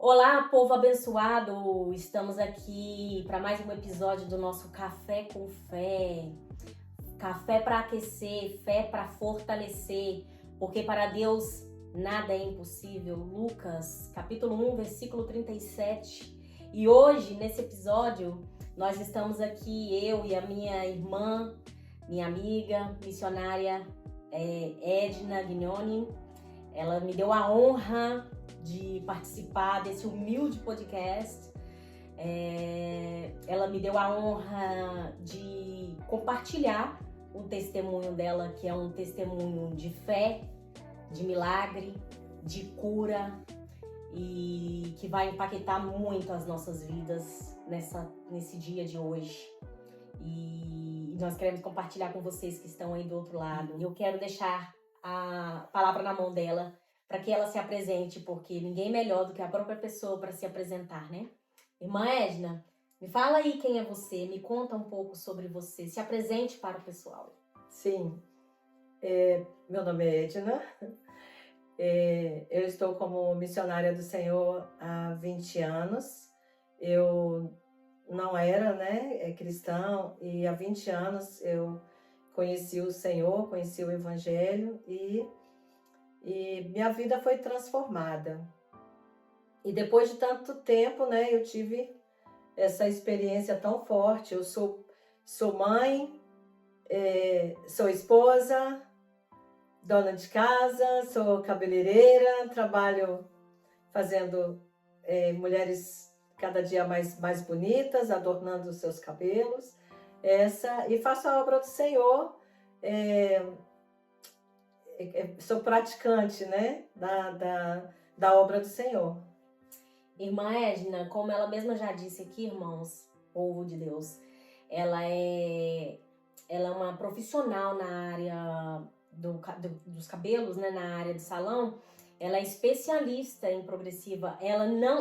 Olá, povo abençoado! Estamos aqui para mais um episódio do nosso Café com Fé. Café para aquecer, fé para fortalecer, porque para Deus nada é impossível. Lucas, capítulo 1, versículo 37. E hoje, nesse episódio, nós estamos aqui, eu e a minha irmã, minha amiga, missionária Edna Guignoni. Ela me deu a honra de participar desse humilde podcast. Ela me deu a honra de compartilhar o testemunho dela, que é um testemunho de fé, de milagre, de cura e que vai impactar muito as nossas vidas nesse dia de hoje. E nós queremos compartilhar com vocês que estão aí do outro lado. Eu quero deixar a palavra na mão dela para que ela se apresente, porque ninguém melhor do que a própria pessoa para se apresentar, né? Irmã Edna, me fala aí quem é você, me conta um pouco sobre você, se apresente para o pessoal. Sim, meu nome é Edna, eu estou como missionária do Senhor há 20 anos. Eu não era, cristã, e há 20 anos eu conheci o Senhor, conheci o Evangelho e minha vida foi transformada. E depois de tanto tempo, eu tive essa experiência tão forte. Eu sou mãe, sou esposa, dona de casa, sou cabeleireira, trabalho fazendo mulheres cada dia mais bonitas, adornando os seus cabelos, e faço a obra do Senhor. Sou praticante, da obra do Senhor. Irmã Edna, como ela mesma já disse aqui, irmãos, povo de Deus, ela é uma profissional na área dos cabelos, né, na área de salão. Ela é especialista em progressiva.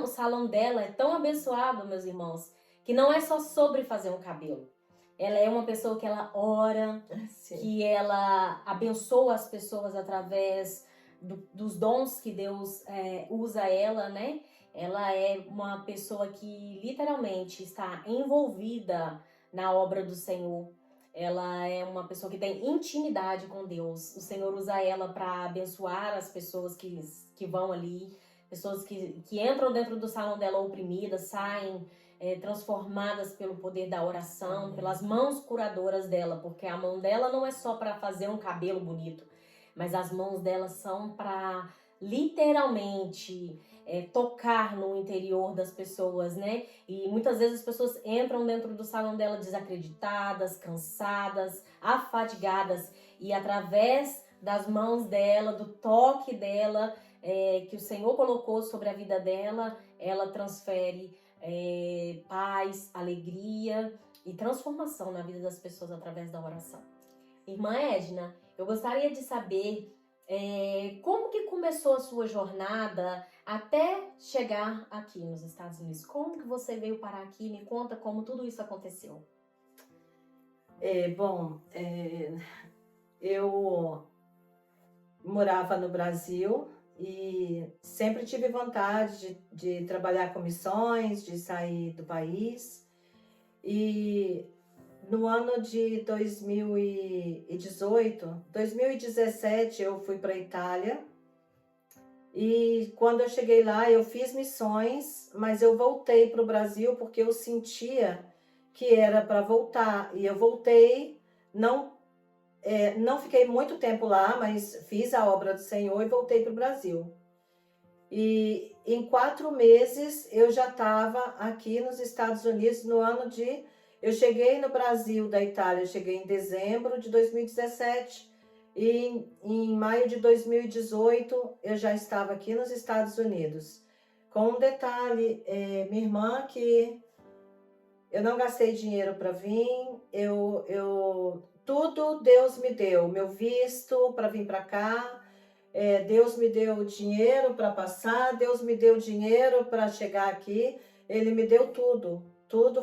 O salão dela é tão abençoado, meus irmãos, que não é só sobre fazer um cabelo. Ela é uma pessoa que ela ora, Sim. Que ela abençoa as pessoas através dos dons que Deus usa ela, né? Ela é uma pessoa que literalmente está envolvida na obra do Senhor. Ela é uma pessoa que tem intimidade com Deus. O Senhor usa ela para abençoar as pessoas que vão ali, pessoas que entram dentro do salão dela oprimidas, saem transformadas pelo poder da oração, pelas mãos curadoras dela, porque a mão dela não é só para fazer um cabelo bonito, mas as mãos dela são para literalmente tocar no interior das pessoas, né? E muitas vezes as pessoas entram dentro do salão dela desacreditadas, cansadas, afadigadas, e através das mãos dela, do toque dela, que o Senhor colocou sobre a vida dela, ela transfere paz, alegria e transformação na vida das pessoas através da oração. Irmã Edna, eu gostaria de saber como que começou a sua jornada até chegar aqui nos Estados Unidos. Como que você veio parar aqui? Me conta como tudo isso aconteceu. Eu morava no Brasil e sempre tive vontade de trabalhar com missões, de sair do país. E no ano de 2017 eu fui para a Itália, e quando eu cheguei lá eu fiz missões, mas eu voltei para o Brasil porque eu sentia que era para voltar, e eu voltei, não fiquei muito tempo lá, mas fiz a obra do Senhor e voltei para o Brasil. E em 4 meses eu já estava aqui nos Estados Unidos. Eu cheguei no Brasil da Itália, eu cheguei em dezembro de 2017, e em maio de 2018 eu já estava aqui nos Estados Unidos. Com um detalhe, minha irmã, que eu não gastei dinheiro para vir, tudo Deus me deu, meu visto para vir para cá, Deus me deu dinheiro para passar, Deus me deu dinheiro para chegar aqui, Ele me deu tudo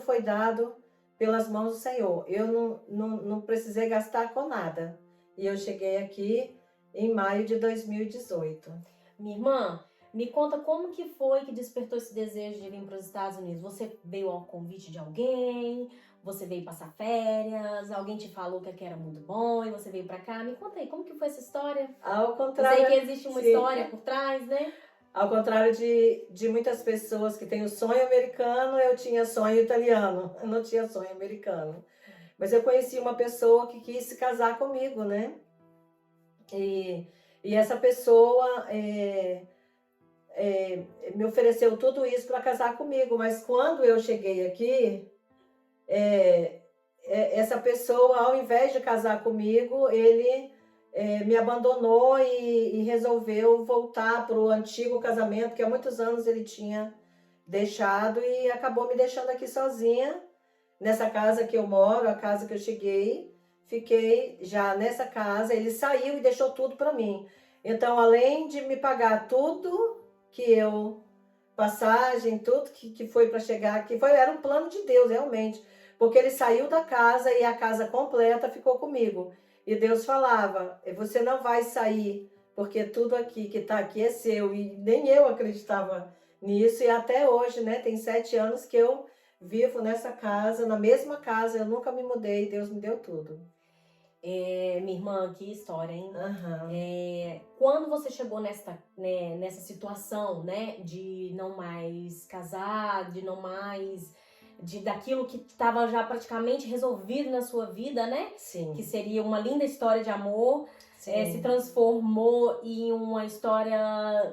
foi dado pelas mãos do Senhor. Eu não precisei gastar com nada, e eu cheguei aqui em maio de 2018. Minha irmã, Me conta como que foi que despertou esse desejo de vir para os Estados Unidos? Você veio ao convite de alguém? Você veio passar férias? Alguém te falou que aqui era muito bom e você veio para cá? Me conta aí, como que foi essa história? Ao Eu contrário, sei que existe uma sim. história por trás, né? Ao contrário de muitas pessoas que têm o sonho americano, eu tinha sonho italiano, eu não tinha sonho americano. Mas eu conheci uma pessoa que quis se casar comigo, né? E essa pessoa me ofereceu tudo isso para casar comigo, mas quando eu cheguei aqui, essa pessoa, ao invés de casar comigo, ele me abandonou e resolveu voltar para o antigo casamento que há muitos anos ele tinha deixado e acabou me deixando aqui sozinha nessa casa que eu moro, a casa que eu cheguei. Fiquei já nessa casa, ele saiu e deixou tudo para mim. Então, além de me pagar tudo que eu, passagem, tudo que foi para chegar aqui, era um plano de Deus, realmente. Porque ele saiu da casa e a casa completa ficou comigo. E Deus falava, você não vai sair, porque tudo aqui que está aqui é seu. E nem eu acreditava nisso. E até hoje, né, tem 7 anos que eu vivo nessa casa, na mesma casa, eu nunca me mudei, Deus me deu tudo. Minha irmã, que história, hein? Uhum. Quando você chegou nessa situação, né, de não mais casar, de não mais... daquilo que estava já praticamente resolvido na sua vida, né? Sim. Que seria uma linda história de amor, Sim. se transformou em uma história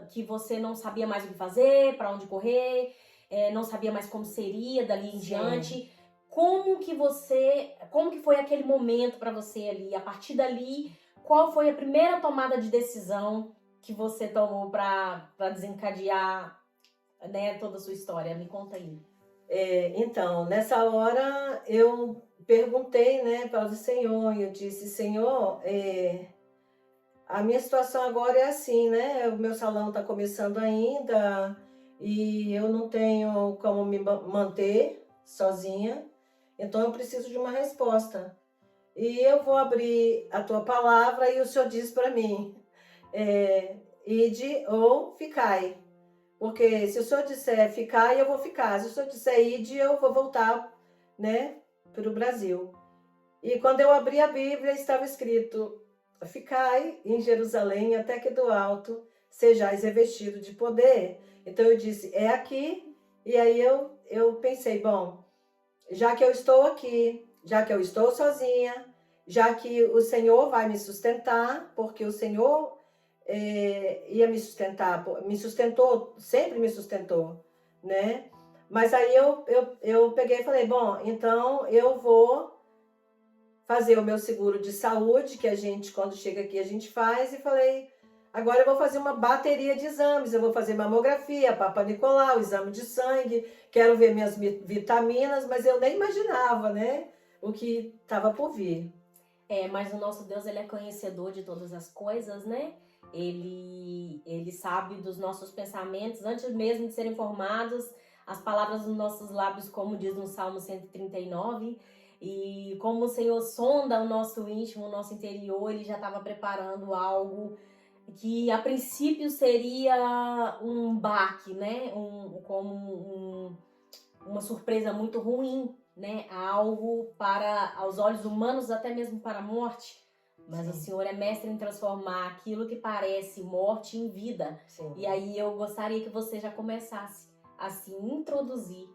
que você não sabia mais o que fazer, para onde correr, não sabia mais como seria dali em Sim. diante. Como que foi aquele momento para você ali? A partir dali, qual foi a primeira tomada de decisão que você tomou para desencadear, né, toda a sua história? Me conta aí. Então, nessa hora eu perguntei, né, para o Senhor, e eu disse, Senhor, a minha situação agora é assim, né? O meu salão está começando ainda e eu não tenho como me manter sozinha, então eu preciso de uma resposta. E eu vou abrir a tua palavra e o Senhor diz para mim, ide ou ficai. Porque se o Senhor disser ficar, eu vou ficar. Se o Senhor disser ide, eu vou voltar, né, para o Brasil. E quando eu abri a Bíblia, estava escrito, ficai em Jerusalém até que do alto sejais revestido de poder. Então eu disse, é aqui. E aí eu pensei, bom, já que eu estou aqui, já que eu estou sozinha, já que o Senhor vai me sustentar, porque o Senhor ia me sustentar, me sustentou, sempre me sustentou, né? Mas aí eu peguei e falei, bom, então eu vou fazer o meu seguro de saúde, que a gente, quando chega aqui, a gente faz, e falei, agora eu vou fazer uma bateria de exames, eu vou fazer mamografia, Papa Nicolau, exame de sangue, quero ver minhas vitaminas, mas eu nem imaginava, né, o que estava por vir. Mas o nosso Deus, ele é conhecedor de todas as coisas, né? Ele sabe dos nossos pensamentos, antes mesmo de serem formados, as palavras dos nossos lábios, como diz no Salmo 139, e como o Senhor sonda o nosso íntimo, o nosso interior, ele já estava preparando algo que a princípio seria um baque, né? Uma surpresa muito ruim, né? Algo para, aos olhos humanos, até mesmo para a morte. Mas Sim. O Senhor é mestre em transformar aquilo que parece morte em vida. Sim. E aí eu gostaria que você já começasse a se introduzir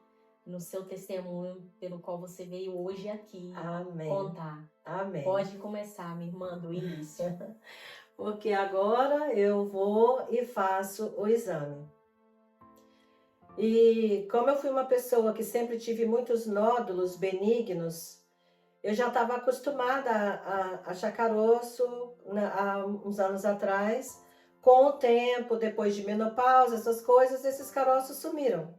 no seu testemunho pelo qual você veio hoje aqui Amém. contar. Amém. Pode começar, minha irmã, do início. Porque agora eu vou e faço o exame. E como eu fui uma pessoa que sempre tive muitos nódulos benignos, eu já estava acostumada a achar caroço há uns anos atrás. Com o tempo, depois de menopausa, essas coisas, esses caroços sumiram.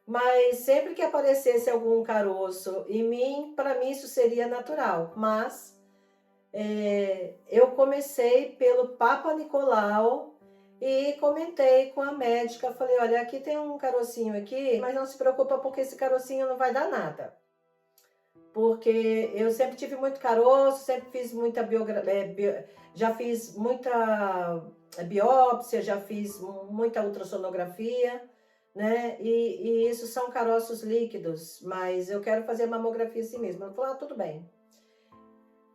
Mas sempre que aparecesse algum caroço em mim, para mim isso seria natural. Mas eu comecei pelo Papa Nicolau e comentei com a médica, falei, olha, aqui tem um carocinho aqui, mas não se preocupa porque esse carocinho não vai dar nada. porque eu sempre tive muito caroço, sempre fiz muita já fiz muita biópsia, já fiz muita ultrassonografia, né? E isso são caroços líquidos, mas eu quero fazer mamografia assim mesmo. Ela falou, tudo bem.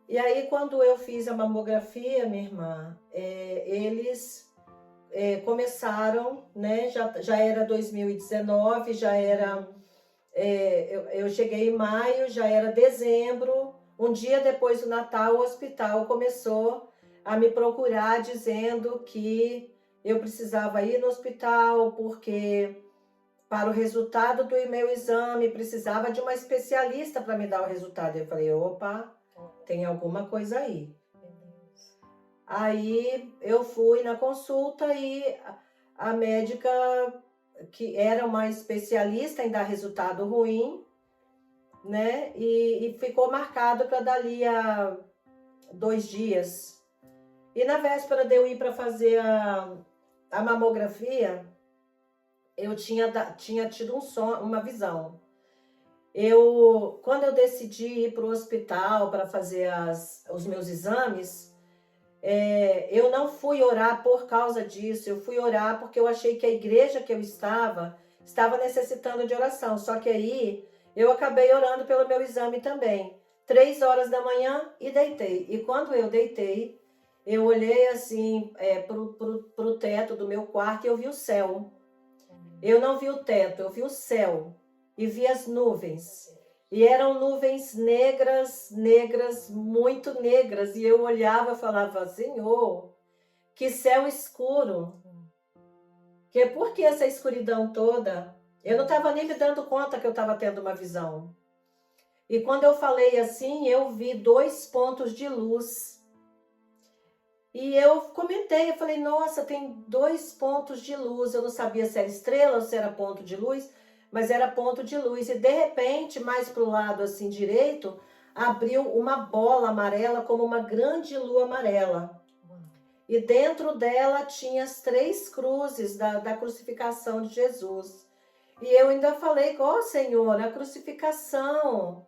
E aí, quando eu fiz a mamografia, minha irmã, eles começaram, né? Já era 2019, já era... eu cheguei em maio, já era dezembro. Um dia depois do Natal, o hospital começou a me procurar, dizendo que eu precisava ir no hospital, porque para o resultado do meu exame precisava de uma especialista para me dar o resultado. Eu falei, opa, tem alguma coisa aí. Aí eu fui na consulta e a médica, que era uma especialista em dar resultado ruim, né? E ficou marcado para dali a 2 dias. E na véspera de eu ir para fazer a mamografia, eu tinha tido uma visão. Quando eu decidi ir para o hospital para fazer os meus exames, eu não fui orar por causa disso, eu fui orar porque eu achei que a igreja que eu estava necessitando de oração. Só que aí eu acabei orando pelo meu exame também. 3 horas da manhã e deitei. E quando eu deitei, eu olhei assim pro teto do meu quarto e eu vi o céu. Eu não vi o teto, eu vi o céu e vi as nuvens. E eram nuvens negras, negras, muito negras. E eu olhava e falava, Senhor, que céu escuro. Por que essa escuridão toda? Eu não estava nem me dando conta que eu estava tendo uma visão. E quando eu falei assim, eu vi 2 pontos de luz. E eu comentei, eu falei, nossa, tem 2 pontos de luz. Eu não sabia se era estrela ou se era ponto de luz, mas era ponto de luz. E de repente, mais para o lado assim direito, abriu uma bola amarela como uma grande lua amarela. E dentro dela tinha as 3 cruzes da crucificação de Jesus. E eu ainda falei, Senhor, a crucificação.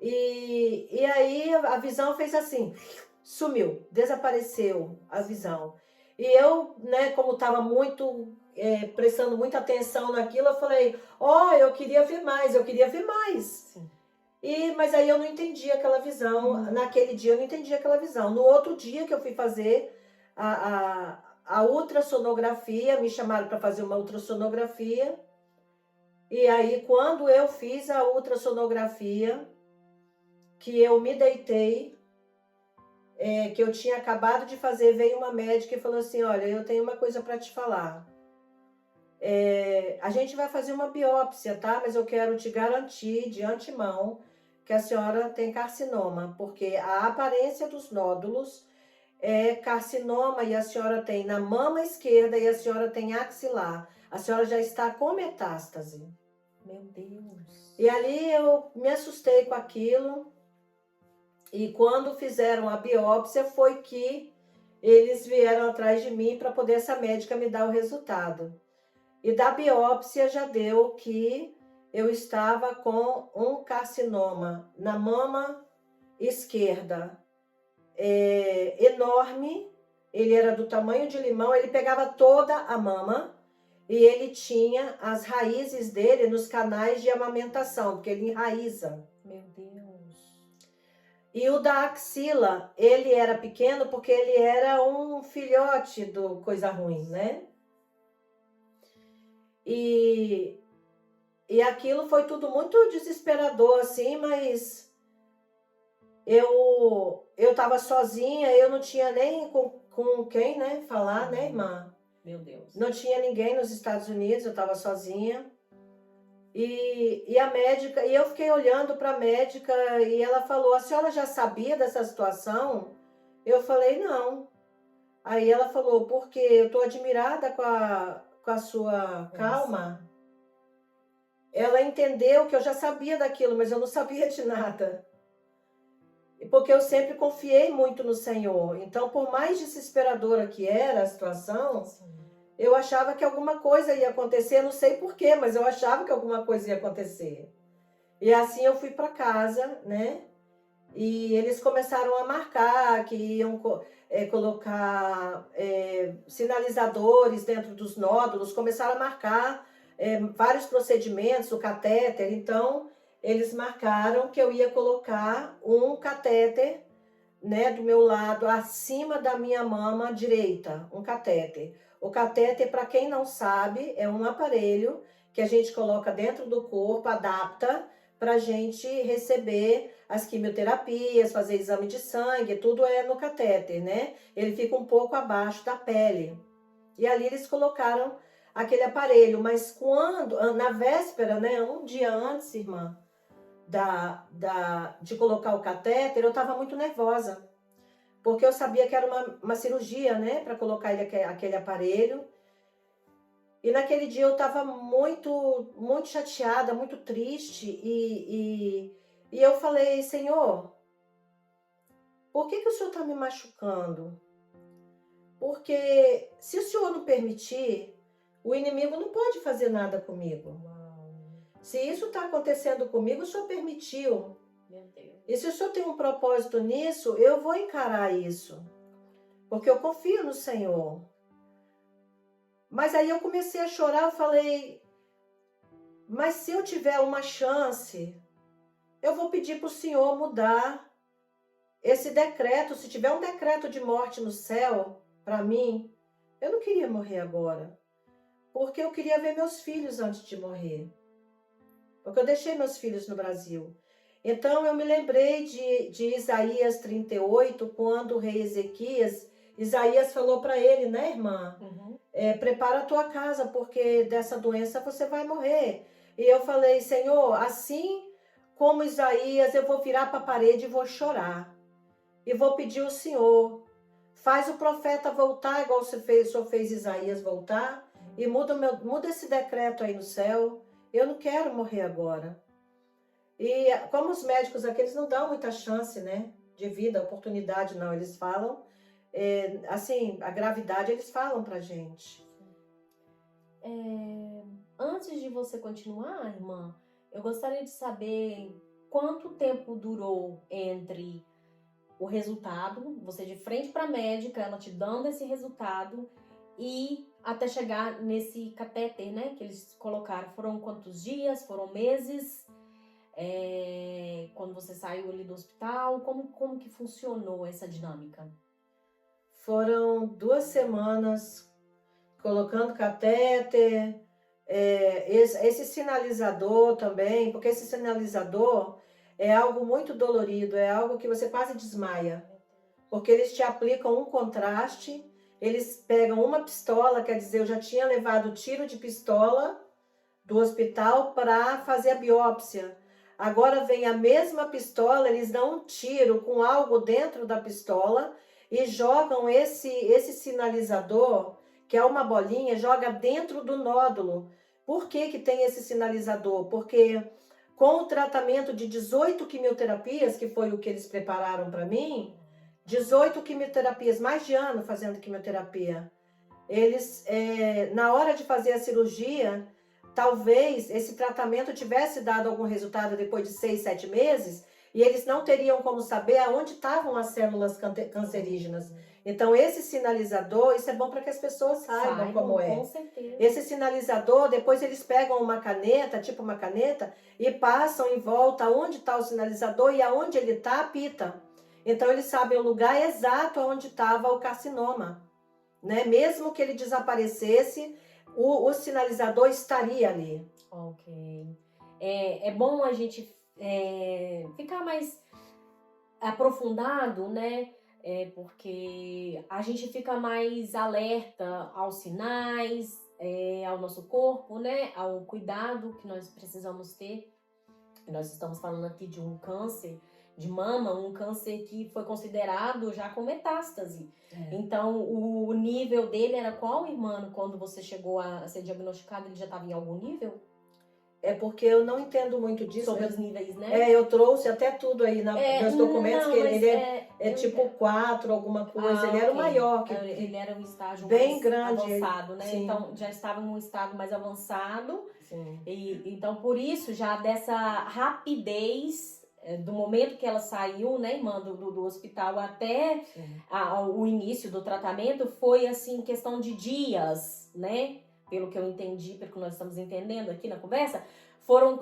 E aí a visão fez assim, sumiu, desapareceu a visão. E eu, né, como estava muito prestando muita atenção naquilo, eu falei, eu queria ver mais, eu queria ver mais. Sim. Mas aí eu não entendi aquela visão, naquele dia eu não entendi aquela visão. No outro dia que eu fui fazer a ultrassonografia, me chamaram para fazer uma ultrassonografia, e aí quando eu fiz a ultrassonografia, que eu me deitei, que eu tinha acabado de fazer, veio uma médica e falou assim, olha, eu tenho uma coisa para te falar. A gente vai fazer uma biópsia, tá? Mas eu quero te garantir de antemão que a senhora tem carcinoma, porque a aparência dos nódulos é carcinoma e a senhora tem na mama esquerda e a senhora tem axilar. A senhora já está com metástase. Meu Deus. E ali eu me assustei com aquilo. E quando fizeram a biópsia foi que eles vieram atrás de mim para poder essa médica me dar o resultado. E da biópsia já deu que eu estava com um carcinoma na mama esquerda, enorme. Ele era do tamanho de limão, ele pegava toda a mama e ele tinha as raízes dele nos canais de amamentação, porque ele enraiza. Meu Deus. E o da axila, ele era pequeno porque ele era um filhote do coisa ruim, né? E aquilo foi tudo muito desesperador, assim, mas eu estava sozinha, eu não tinha nem com quem, né, falar, né, irmã? Meu Deus. Não tinha ninguém nos Estados Unidos, eu estava sozinha. E a médica, e eu fiquei olhando para a médica e ela falou, a senhora já sabia dessa situação? Eu falei, não. Aí ela falou, porque eu estou admirada com a sua calma. Ela entendeu que eu já sabia daquilo, mas eu não sabia de nada. Porque eu sempre confiei muito no Senhor. Então, por mais desesperadora que era a situação, eu achava que alguma coisa ia acontecer, não sei porquê, mas eu achava que alguma coisa ia acontecer. E assim eu fui para casa, né? E eles começaram a marcar que iam colocar sinalizadores dentro dos nódulos, começaram a marcar vários procedimentos, o catéter. Então, eles marcaram que eu ia colocar um catéter, né, do meu lado, acima da minha mama direita, um catéter. O catéter, para quem não sabe, é um aparelho que a gente coloca dentro do corpo, adapta para a gente receber as quimioterapias, fazer exame de sangue, tudo é no catéter, né? Ele fica um pouco abaixo da pele. E ali eles colocaram aquele aparelho, mas quando, na véspera, né, um dia antes, irmã, de colocar o catéter, eu estava muito nervosa, porque eu sabia que era uma cirurgia, né, para colocar aquele aparelho. E naquele dia eu estava muito, muito chateada, muito triste, e eu falei, Senhor, por que o Senhor está me machucando? Porque se o Senhor não permitir, o inimigo não pode fazer nada comigo. Se isso está acontecendo comigo, o Senhor permitiu. Meu Deus. E se o Senhor tem um propósito nisso, eu vou encarar isso. Porque eu confio no Senhor. Mas aí eu comecei a chorar, eu falei, mas se eu tiver uma chance, eu vou pedir para o Senhor mudar esse decreto. Se tiver um decreto de morte no céu, para mim, eu não queria morrer agora. Porque eu queria ver meus filhos antes de morrer. Porque eu deixei meus filhos no Brasil. Então eu me lembrei de Isaías 38, quando o rei Ezequias, Isaías falou para ele, né, irmã? Uhum. Prepara a tua casa, porque dessa doença você vai morrer. E eu falei, Senhor, assim como Isaías, eu vou virar para a parede e vou chorar. E vou pedir ao Senhor, faz o profeta voltar, igual o Senhor fez Isaías voltar, e muda esse decreto aí no céu. Eu não quero morrer agora. E como os médicos aqui, eles não dão muita chance, né, de vida, oportunidade não, eles falam, assim, a gravidade eles falam pra gente. Antes de você continuar, irmã, eu gostaria de saber quanto tempo durou entre o resultado, você de frente para a médica, ela te dando esse resultado, e até chegar nesse catéter, né, que eles colocaram. Foram quantos dias? Foram meses? Quando você saiu ali do hospital, como que funcionou essa dinâmica? Foram 2 semanas colocando catéter, esse sinalizador também, porque esse sinalizador é algo muito dolorido, é algo que você quase desmaia, porque eles te aplicam um contraste, eles pegam uma pistola, quer dizer, eu já tinha levado tiro de pistola do hospital para fazer a biópsia. Agora vem a mesma pistola, eles dão um tiro com algo dentro da pistola e jogam esse sinalizador, que é uma bolinha, joga dentro do nódulo. Por que tem esse sinalizador? Porque com o tratamento de 18 quimioterapias, que foi o que eles prepararam para mim, 18 quimioterapias, mais de ano fazendo quimioterapia, eles, na hora de fazer a cirurgia, talvez esse tratamento tivesse dado algum resultado depois de 6, 7 meses, e eles não teriam como saber aonde estavam as células cancerígenas. Então, esse sinalizador, isso é bom para que as pessoas saibam como é. Com certeza. Esse sinalizador, depois eles pegam uma caneta, tipo uma caneta, e passam em volta onde está o sinalizador, e aonde ele está, apita. Então, eles sabem o lugar exato onde estava o carcinoma, né? Mesmo que ele desaparecesse, o sinalizador estaria ali. Ok. É bom a gente ficar mais aprofundado, né? Porque a gente fica mais alerta aos sinais, ao nosso corpo, né? Ao cuidado que nós precisamos ter. Nós estamos falando aqui de um câncer de mama, um câncer que foi considerado já com metástase. Então, o nível dele era qual, irmã? Quando você chegou a ser diagnosticado, ele já estava em algum nível? É porque eu não entendo muito disso. Sobre os níveis, né? Eu trouxe até tudo aí nos documentos, que ele é tipo 4, alguma coisa. Ele era o maior. Ele era um estágio bem mais grande, avançado, né? Sim. Então, já estava em um estado mais avançado. Sim. Então, por isso, já dessa rapidez, do momento que ela saiu, né, irmã, do hospital até o início do tratamento, foi, assim, questão de dias, né? Pelo que eu entendi, pelo que nós estamos entendendo aqui na conversa, foi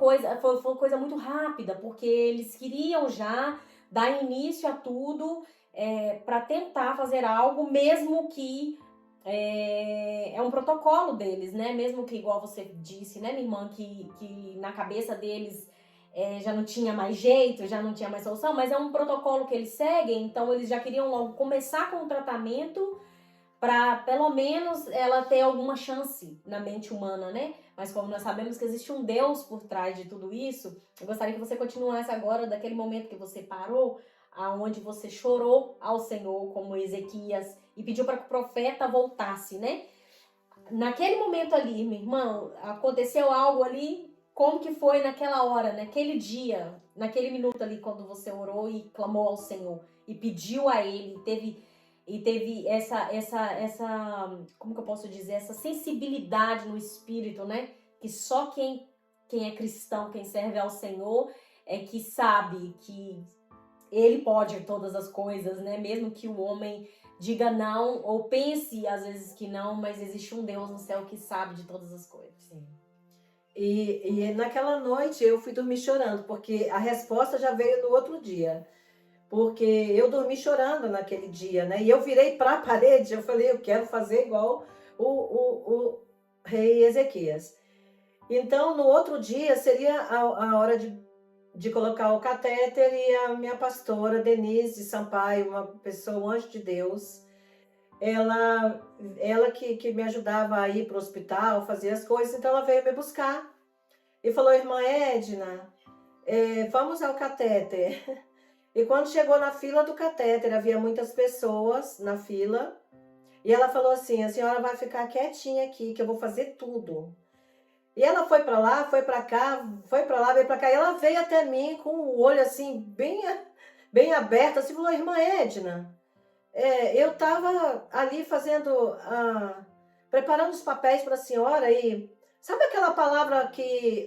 coisa muito rápida, porque eles queriam já dar início a tudo para tentar fazer algo, mesmo que é um protocolo deles, né? Mesmo que, igual você disse, né, minha irmã, que na cabeça deles já não tinha mais jeito, já não tinha mais solução, mas é um protocolo que eles seguem, então eles já queriam logo começar com o tratamento para, pelo menos, ela ter alguma chance na mente humana, né? Mas como nós sabemos que existe um Deus por trás de tudo isso, eu gostaria que você continuasse agora daquele momento que você parou, aonde você chorou ao Senhor, como Ezequias, e pediu para que o profeta voltasse, né? Naquele momento ali, meu irmão, aconteceu algo ali, como que foi naquela hora, naquele dia, naquele minuto ali, quando você orou e clamou ao Senhor, e pediu a Ele, teve essa, como que eu posso dizer, essa sensibilidade no espírito, né? Que só quem é cristão, quem serve ao Senhor, é que sabe que Ele pode todas as coisas, né? Mesmo que o homem diga não, ou pense às vezes que não, mas existe um Deus no céu que sabe de todas as coisas. Sim. E naquela noite eu fui dormir chorando, porque a resposta já veio no outro dia. Porque eu dormi chorando naquele dia, né? E eu virei para a parede, eu falei, eu quero fazer igual o rei Ezequias. Então, no outro dia, seria a hora de colocar o catéter, e a minha pastora, Denise Sampaio, uma pessoa, um anjo de Deus, ela que me ajudava a ir para o hospital, fazer as coisas, então ela veio me buscar e falou, irmã Edna, vamos ao catéter. E quando chegou na fila do catéter, havia muitas pessoas na fila, e ela falou assim, a senhora vai ficar quietinha aqui, que eu vou fazer tudo. E ela foi para lá, foi para cá, foi para lá, veio para cá, e ela veio até mim com o olho assim, bem aberto, assim, falou, irmã Edna, eu estava ali preparando os papéis para a senhora, e sabe aquela palavra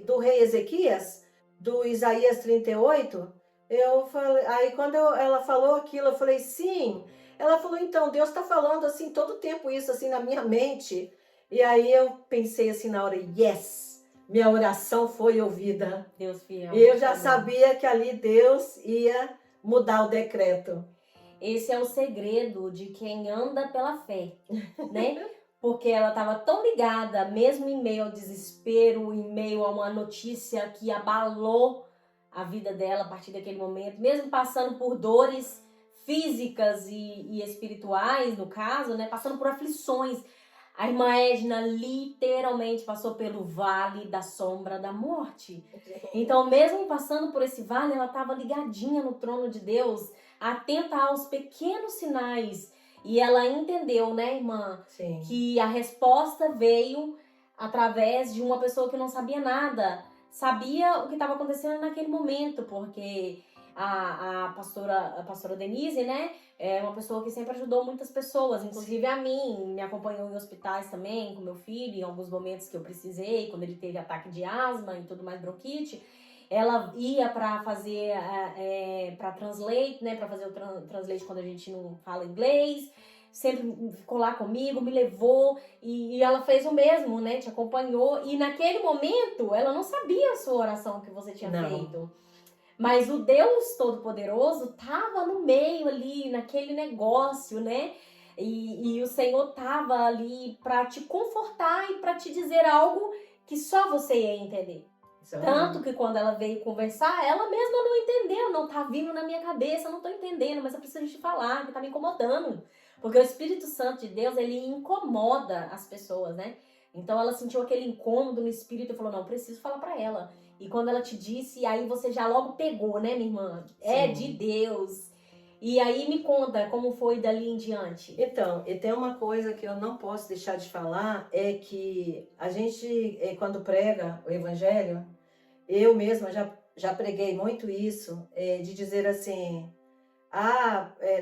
do rei Ezequias, do Isaías 38? Eu falei, aí quando ela falou aquilo, eu falei, sim. Ela falou, então, Deus está falando assim, todo o tempo isso, assim, na minha mente. E aí eu pensei assim na hora, yes, minha oração foi ouvida. Deus fiel. E eu já sabia que ali Deus ia mudar o decreto. Esse é o segredo de quem anda pela fé, né? Porque ela estava tão ligada, mesmo em meio ao desespero, em meio a uma notícia que abalou a vida dela a partir daquele momento, mesmo passando por dores físicas e espirituais, no caso, né? Passando por aflições. A irmã Edna literalmente passou pelo vale da sombra da morte. Então, mesmo passando por esse vale, ela estava ligadinha no trono de Deus, atenta aos pequenos sinais. E ela entendeu, né, irmã, Sim. que a resposta veio através de uma pessoa que não sabia nada. Sabia o que estava acontecendo naquele momento, porque a pastora Denise, né, é uma pessoa que sempre ajudou muitas pessoas, inclusive a mim, me acompanhou em hospitais também, com meu filho, em alguns momentos que eu precisei, quando ele teve ataque de asma e tudo mais, bronquite. Ela ia para fazer, para translate, né, para fazer o translate quando a gente não fala inglês, sempre ficou lá comigo, me levou, e ela fez o mesmo, né, te acompanhou, e naquele momento ela não sabia a sua oração que você tinha feito. Mas o Deus Todo-Poderoso estava no meio ali, naquele negócio, né? E o Senhor estava ali para te confortar e para te dizer algo que só você ia entender. Tanto que quando ela veio conversar, ela mesma não entendeu, não tá vindo na minha cabeça, não tô entendendo, mas eu preciso te falar, que tá me incomodando. Porque o Espírito Santo de Deus, ele incomoda as pessoas, né? Então ela sentiu aquele incômodo no espírito e falou, não, eu preciso falar para ela. E quando ela te disse, aí você já logo pegou, né, minha irmã? É de Deus. E aí me conta como foi dali em diante. Então, e tem uma coisa que eu não posso deixar de falar, é que a gente, quando prega o evangelho, eu mesma já preguei muito isso, de dizer assim,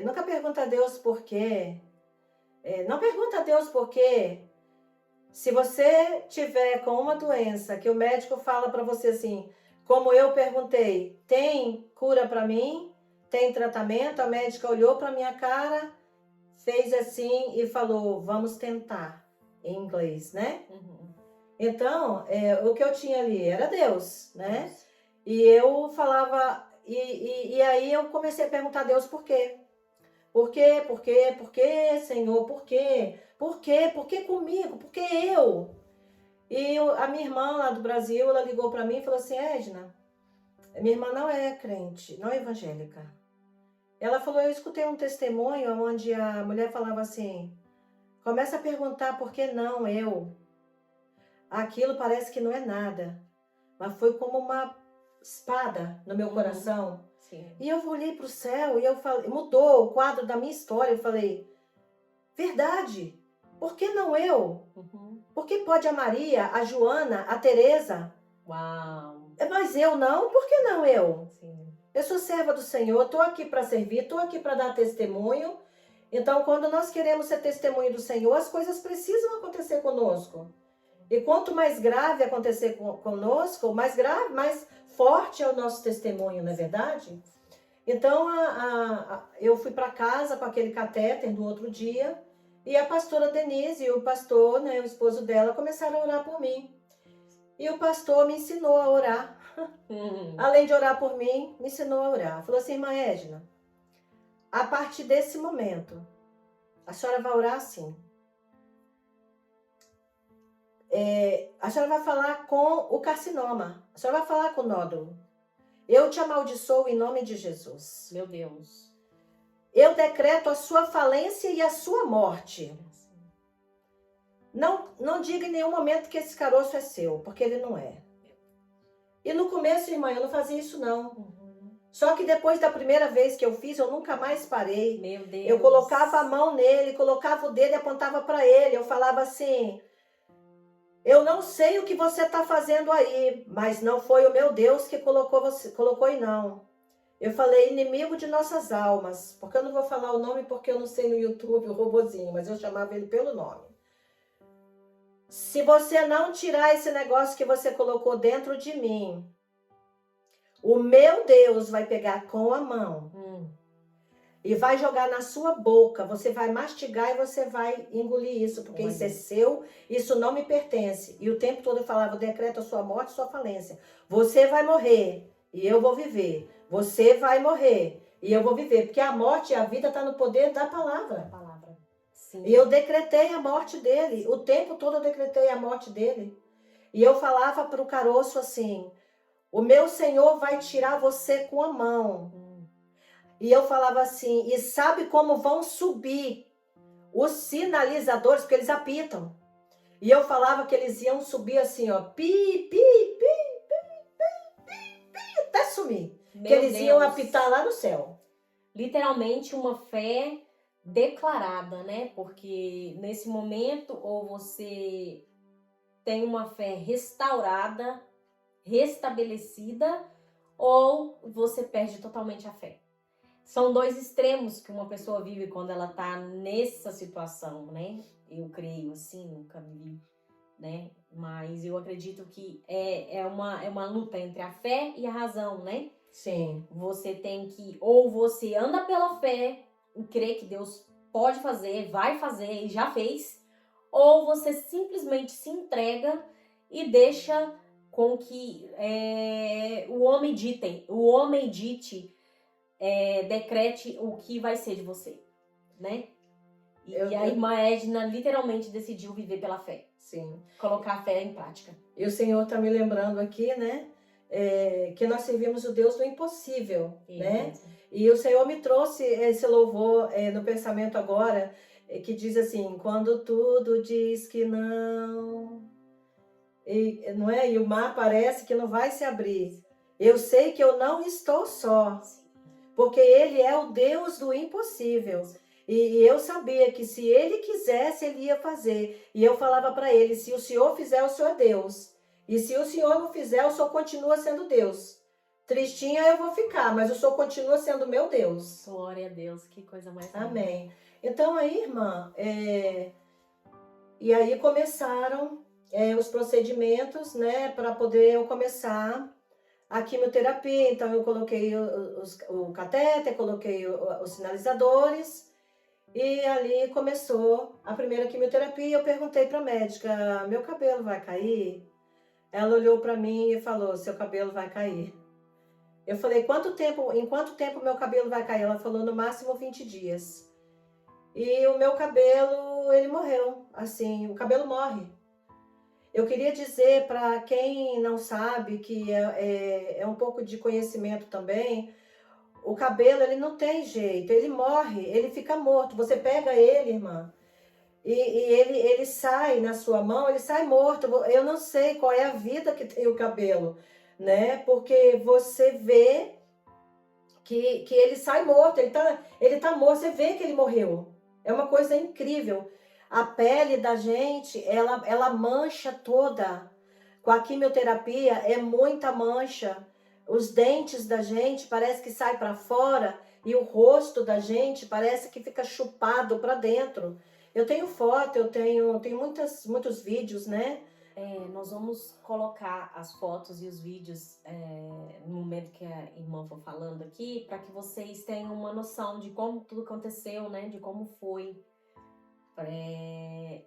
nunca pergunta a Deus por quê. Não pergunta a Deus por quê. Se você tiver com uma doença que o médico fala para você assim, como eu perguntei, tem cura para mim? Tem tratamento? A médica olhou para minha cara, fez assim e falou, vamos tentar, em inglês, né? Então, o que eu tinha ali era Deus, né? E eu falava, e aí eu comecei a perguntar a Deus por quê? Por quê? Por quê? Por quê, Senhor? Por quê? Por quê? Por que comigo? Por que eu? E a minha irmã lá do Brasil, ela ligou para mim e falou assim, Edna, minha irmã não é crente, não é evangélica. Ela falou, eu escutei um testemunho onde a mulher falava assim, começa a perguntar por que não eu? Aquilo parece que não é nada, mas foi como uma espada no meu coração. Sim. E eu olhei para o céu e eu falei, mudou o quadro da minha história. Eu falei, verdade, por que não eu? Por que pode a Maria, a Joana, a Teresa? Uau! Mas eu não, por que não eu? Sim. Eu sou serva do Senhor, estou aqui para servir, estou aqui para dar testemunho. Então, quando nós queremos ser testemunho do Senhor, as coisas precisam acontecer conosco. E quanto mais grave acontecer conosco, mais grave, mais forte é o nosso testemunho, não é verdade? Então, eu fui para casa com aquele catéter no outro dia, e a pastora Denise e o pastor, né, o esposo dela, começaram a orar por mim. E o pastor me ensinou a orar. Além de orar por mim, me ensinou a orar. Falou assim, irmã Edna, a partir desse momento, a senhora vai orar assim. A senhora vai falar com o carcinoma. A senhora vai falar com o nódulo. Eu te amaldiçoo em nome de Jesus. Meu Deus. Eu decreto a sua falência e a sua morte. Não diga em nenhum momento que esse caroço é seu, porque ele não é. E no começo, irmã, eu não fazia isso não. Só que depois da primeira vez que eu fiz, eu nunca mais parei. Meu Deus. Eu colocava a mão nele, colocava o dedo e apontava para ele. Eu falava assim, eu não sei o que você está fazendo aí, mas não foi o meu Deus que colocou aí não. Eu falei inimigo de nossas almas, porque eu não vou falar o nome porque eu não sei no YouTube o robozinho, mas eu chamava ele pelo nome. Se você não tirar esse negócio que você colocou dentro de mim, o meu Deus vai pegar com a mão e vai jogar na sua boca. Você vai mastigar e você vai engolir isso, porque isso é seu, isso não me pertence. E o tempo todo eu falava, eu decreto a sua morte, a sua falência. Você vai morrer e eu vou viver. Você vai morrer e eu vou viver. Porque a morte e a vida estão no poder da palavra. Sim. E eu decretei a morte dele. O tempo todo eu decretei a morte dele. E eu falava para o caroço assim, o meu Senhor vai tirar você com a mão. E eu falava assim, e sabe como vão subir os sinalizadores, porque eles apitam. E eu falava que eles iam subir assim, ó, pi, pi, pi, pi, pi, pi, pi, até sumir. Que eles iam apitar lá no céu. Literalmente uma fé declarada, né? Porque nesse momento, ou você tem uma fé restaurada, restabelecida, ou você perde totalmente a fé. São dois extremos que uma pessoa vive quando ela tá nessa situação, né? Eu creio assim, nunca vi, né? Mas eu acredito que é uma luta entre a fé e a razão, né? Sim. Você tem que, ou você anda pela fé e crê que Deus pode fazer, vai fazer e já fez, ou você simplesmente se entrega e deixa com que o homem dite, decrete o que vai ser de você, né? E a irmã Edna literalmente decidiu viver pela fé. Sim. Colocar a fé em prática. E o Senhor está me lembrando aqui, né? Que nós servimos o Deus do impossível, né? E o Senhor me trouxe esse louvor no pensamento agora, que diz assim, quando tudo diz que não, não é? E o mar parece que não vai se abrir. Eu sei que eu não estou só, porque Ele é o Deus do impossível. E eu sabia que se Ele quisesse, Ele ia fazer. E eu falava para Ele, se o Senhor fizer, o Senhor é Deus. E se o Senhor não fizer, o Senhor continua sendo Deus. Tristinha eu vou ficar, mas o Senhor continua sendo meu Deus. Glória a Deus, que coisa mais linda. Amém. Então aí, irmã, E aí começaram os procedimentos, né, para poder eu começar a quimioterapia. Então eu coloquei o catéter, coloquei os sinalizadores e ali começou a primeira quimioterapia. Eu perguntei para a médica: meu cabelo vai cair? Ela olhou para mim e falou: seu cabelo vai cair. Eu falei: em quanto tempo meu cabelo vai cair? Ela falou: no máximo 20 dias. E o meu cabelo, ele morreu. Assim, o cabelo morre. Eu queria dizer para quem não sabe, que é um pouco de conhecimento também, o cabelo, ele não tem jeito, ele morre, ele fica morto. Você pega ele, irmã, e ele sai na sua mão, ele sai morto. Eu não sei qual é a vida que tem o cabelo, né? Porque você vê que ele sai morto, ele tá morto, você vê que ele morreu. É uma coisa incrível. A pele da gente, ela mancha toda. Com a quimioterapia, é muita mancha. Os dentes da gente parece que sai para fora e o rosto da gente parece que fica chupado para dentro. Eu tenho foto, tenho muitos vídeos, né? Nós vamos colocar as fotos e os vídeos no momento que a irmã for falando aqui, para que vocês tenham uma noção de como tudo aconteceu, né? De como foi.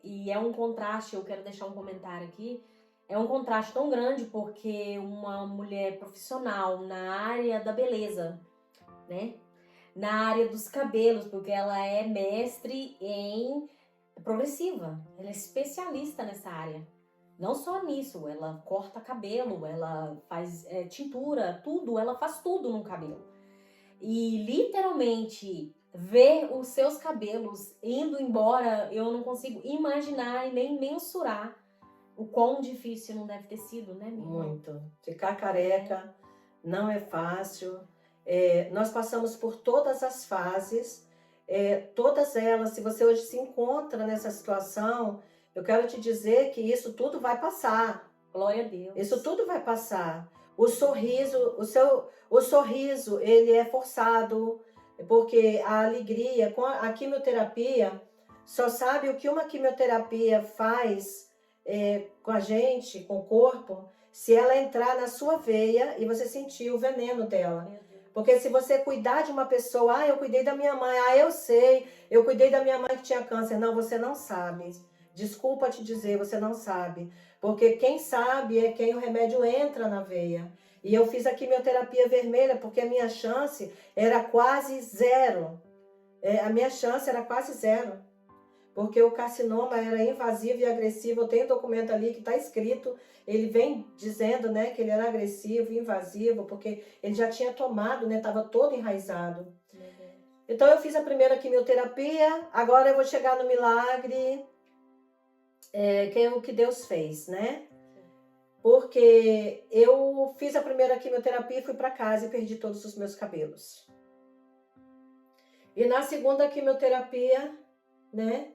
E é um contraste, eu quero deixar um comentário aqui. É um contraste tão grande porque uma mulher profissional na área da beleza, né? Na área dos cabelos, porque ela é mestre em progressiva, ela é especialista nessa área. Não só nisso, ela corta cabelo, ela faz tintura, tudo, ela faz tudo no cabelo. E literalmente ver os seus cabelos indo embora, eu não consigo imaginar e nem mensurar o quão difícil não deve ter sido, né, minha irmã? Muito. Ficar careca não é fácil. Nós passamos por todas as fases, todas elas. Se você hoje se encontra nessa situação, eu quero te dizer que isso tudo vai passar. Glória a Deus. Isso tudo vai passar. O sorriso, o sorriso, ele é forçado, porque a alegria com a quimioterapia, só sabe o que uma quimioterapia faz com a gente, com o corpo, se ela entrar na sua veia e você sentir o veneno dela. Porque se você cuidar de uma pessoa, eu cuidei da minha mãe, eu sei, eu cuidei da minha mãe que tinha câncer. Não, você não sabe. Desculpa te dizer, você não sabe. Porque quem sabe é quem o remédio entra na veia. E eu fiz a quimioterapia vermelha porque a minha chance era quase zero. A minha chance era quase zero. Porque o carcinoma era invasivo e agressivo. Eu tenho um documento ali que está escrito, ele vem dizendo, né, que ele era agressivo e invasivo, porque ele já tinha tomado, né, estava todo enraizado. Então eu fiz a primeira quimioterapia, agora eu vou chegar no milagre, que é o que Deus fez, né? Porque eu fiz a primeira quimioterapia, fui para casa e perdi todos os meus cabelos. E na segunda quimioterapia, né?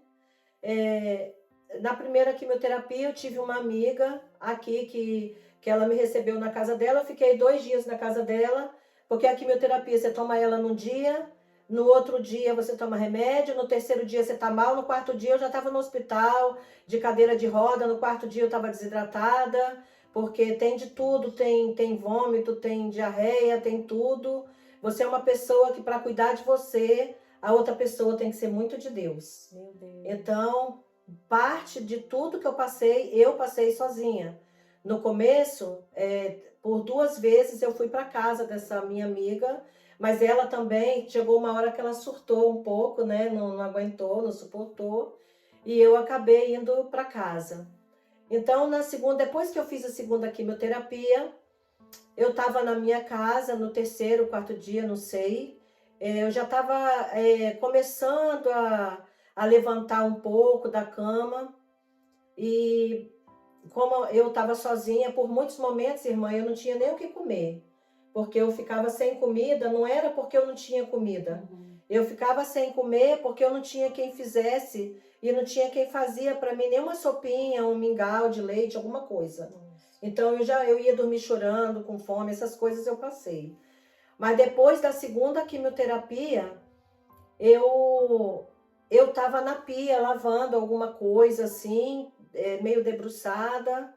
Na primeira quimioterapia eu tive uma amiga aqui que ela me recebeu na casa dela. Eu fiquei 2 dias na casa dela, porque a quimioterapia você toma ela num dia, no outro dia você toma remédio, no terceiro dia você tá mal, no quarto dia eu já estava no hospital, de cadeira de roda, no quarto dia eu estava desidratada, porque tem de tudo, tem vômito, tem diarreia, tem tudo. Você é uma pessoa que para cuidar de você, a outra pessoa tem que ser muito de Deus. Meu Deus. Então, parte de tudo que eu passei sozinha. No começo, por 2 vezes eu fui para casa dessa minha amiga, mas ela também, chegou uma hora que ela surtou um pouco, né? Não aguentou, não suportou, e eu acabei indo para casa. Então, depois que eu fiz a segunda quimioterapia, eu estava na minha casa, no terceiro, 4º dia, não sei. Eu já estava começando a levantar um pouco da cama. E como eu estava sozinha, por muitos momentos, irmã, eu não tinha nem o que comer. Porque eu ficava sem comida, não era porque eu não tinha comida. Eu ficava sem comer porque eu não tinha quem fizesse e não tinha quem fazia para mim nem uma sopinha, um mingau de leite, alguma coisa. Então eu ia dormir chorando, com fome, essas coisas eu passei. Mas depois da segunda quimioterapia, eu eu estava na pia lavando alguma coisa assim, meio debruçada,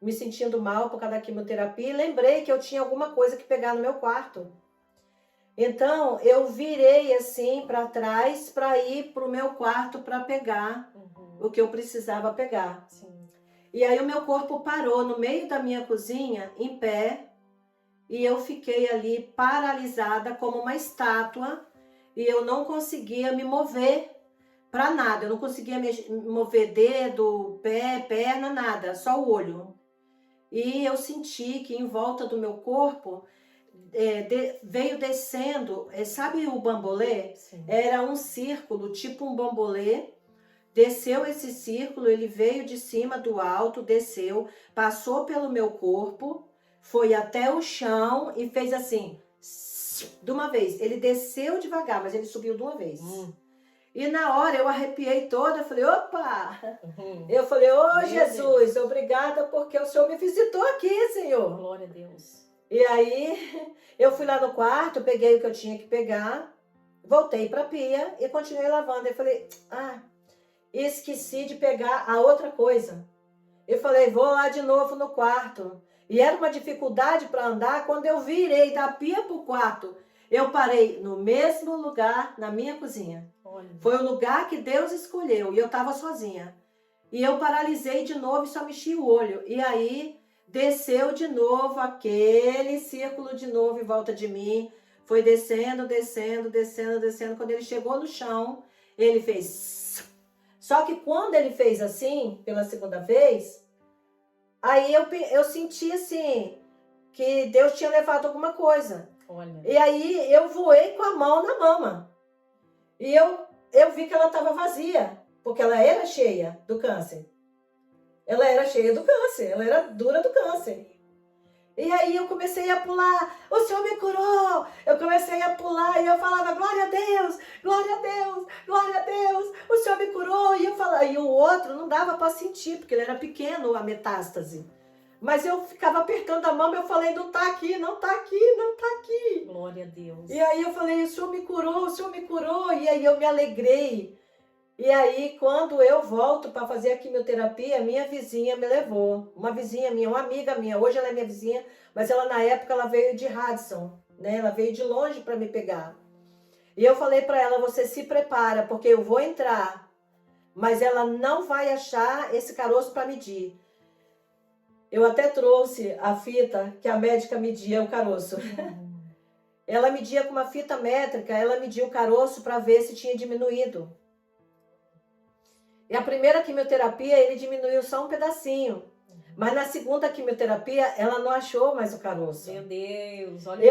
me sentindo mal por causa da quimioterapia, e lembrei que eu tinha alguma coisa que pegar no meu quarto. Então, eu virei assim para trás para ir para o meu quarto para pegar o que eu precisava pegar. Sim. E aí o meu corpo parou no meio da minha cozinha, em pé, e eu fiquei ali paralisada como uma estátua, e eu não conseguia me mover para nada. Eu não conseguia mover dedo, pé, perna, nada, só o olho. E eu senti que em volta do meu corpo veio descendo, sabe o bambolê? Sim. Era um círculo, tipo um bambolê. Desceu esse círculo, ele veio de cima do alto, desceu, passou pelo meu corpo, foi até o chão e fez assim, de uma vez. Ele desceu devagar, mas ele subiu de uma vez. E na hora eu arrepiei toda, eu falei, opa! Eu falei, ô Jesus, obrigada porque o Senhor me visitou aqui, Senhor. Glória a Deus. E aí eu fui lá no quarto, peguei o que eu tinha que pegar, voltei para a pia e continuei lavando. Eu falei, esqueci de pegar a outra coisa. Eu falei, vou lá de novo no quarto. E era uma dificuldade para andar. Quando eu virei da pia para o quarto, eu parei no mesmo lugar na minha cozinha. Olha. Foi o lugar que Deus escolheu e eu estava sozinha. E eu paralisei de novo e só mexi o olho. E aí desceu de novo aquele círculo de novo em volta de mim. Foi descendo, descendo, descendo, descendo. Quando ele chegou no chão, ele fez... Só que quando ele fez assim, pela segunda vez, aí eu senti assim, que Deus tinha levado alguma coisa. Olha. E aí eu voei com a mão na mama. E eu vi que ela estava vazia, porque ela era cheia do câncer. Ela era cheia do câncer, ela era dura do câncer. E aí eu comecei a pular, o Senhor me curou. Eu comecei a pular e eu falava, glória a Deus, glória a Deus, glória a Deus, o Senhor me curou. E eu falava, e o outro não dava para sentir, porque ele era pequeno, a metástase. Mas eu ficava apertando a mão e eu falei, não tá aqui, não tá aqui, não tá aqui. Glória a Deus. E aí eu falei, o Senhor me curou, o Senhor me curou. E aí eu me alegrei. E aí, quando eu volto para fazer a quimioterapia, minha vizinha me levou. Uma vizinha minha, uma amiga minha. Hoje ela é minha vizinha, mas ela na época ela veio de Hudson, né? Ela veio de longe para me pegar. E eu falei para ela, você se prepara, porque eu vou entrar, mas ela não vai achar esse caroço para medir. Eu até trouxe a fita que a médica media o caroço. Ela media com uma fita métrica, ela media o caroço para ver se tinha diminuído. E a primeira quimioterapia, ele diminuiu só um pedacinho. Mas na segunda quimioterapia, ela não achou mais o caroço. Meu Deus, olha.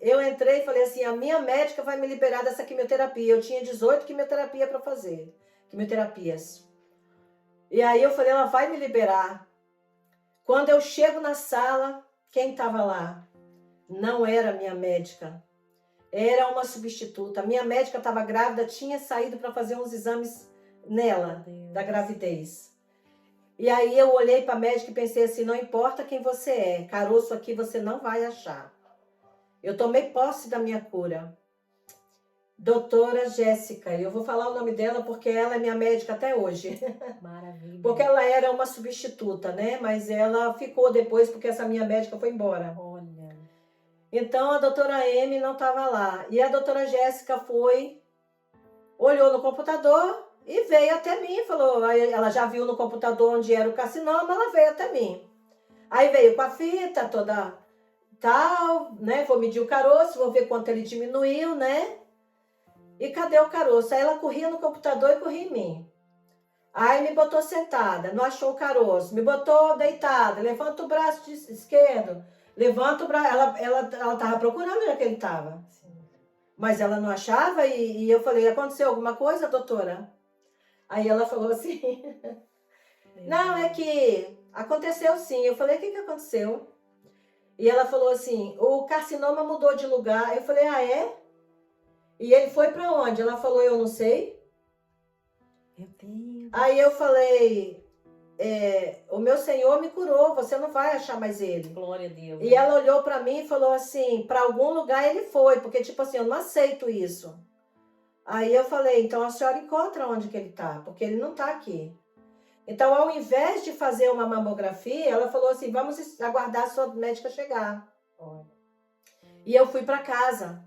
Eu entrei e falei assim, a minha médica vai me liberar dessa quimioterapia. Eu tinha 18 quimioterapias para fazer. Quimioterapias. E aí eu falei, ela vai me liberar. Quando eu chego na sala, quem estava lá? Não era minha médica. Era uma substituta. A minha médica estava grávida, tinha saído para fazer uns exames nela, da gravidez. E aí eu olhei para a médica e pensei assim, não importa quem você é, caroço aqui você não vai achar. Eu tomei posse da minha cura. Doutora Jéssica, eu vou falar o nome dela porque ela é minha médica até hoje. Maravilha. Porque ela era uma substituta, né? Mas ela ficou depois porque essa minha médica foi embora. Olha. Então a doutora M não estava lá. E a doutora Jéssica foi, olhou no computador e veio até mim, falou, aí ela já viu no computador onde era o carcinoma, ela veio até mim. Aí veio com a fita toda tal, né? Vou medir o caroço, vou ver quanto ele diminuiu, né? E cadê o caroço? Aí ela corria no computador e corria em mim. Aí me botou sentada, não achou o caroço. Me botou deitada, levanta o braço esquerdo, levanta o braço. Ela estava procurando onde é que ele estava. Mas ela não achava e eu falei, aconteceu alguma coisa, doutora? Aí ela falou assim, não, é que aconteceu sim. Eu falei, o que aconteceu? E ela falou assim, o carcinoma mudou de lugar. Eu falei, ah, é? E ele foi para onde? Ela falou, eu não sei. Meu Deus. Aí eu falei, o meu Senhor me curou, você não vai achar mais ele. Glória a Deus. E ela olhou para mim e falou assim, para algum lugar ele foi, porque tipo assim, eu não aceito isso. Aí eu falei, então a senhora encontra onde que ele está, porque ele não está aqui. Então, ao invés de fazer uma mamografia, ela falou assim, vamos aguardar a sua médica chegar. E eu fui para casa,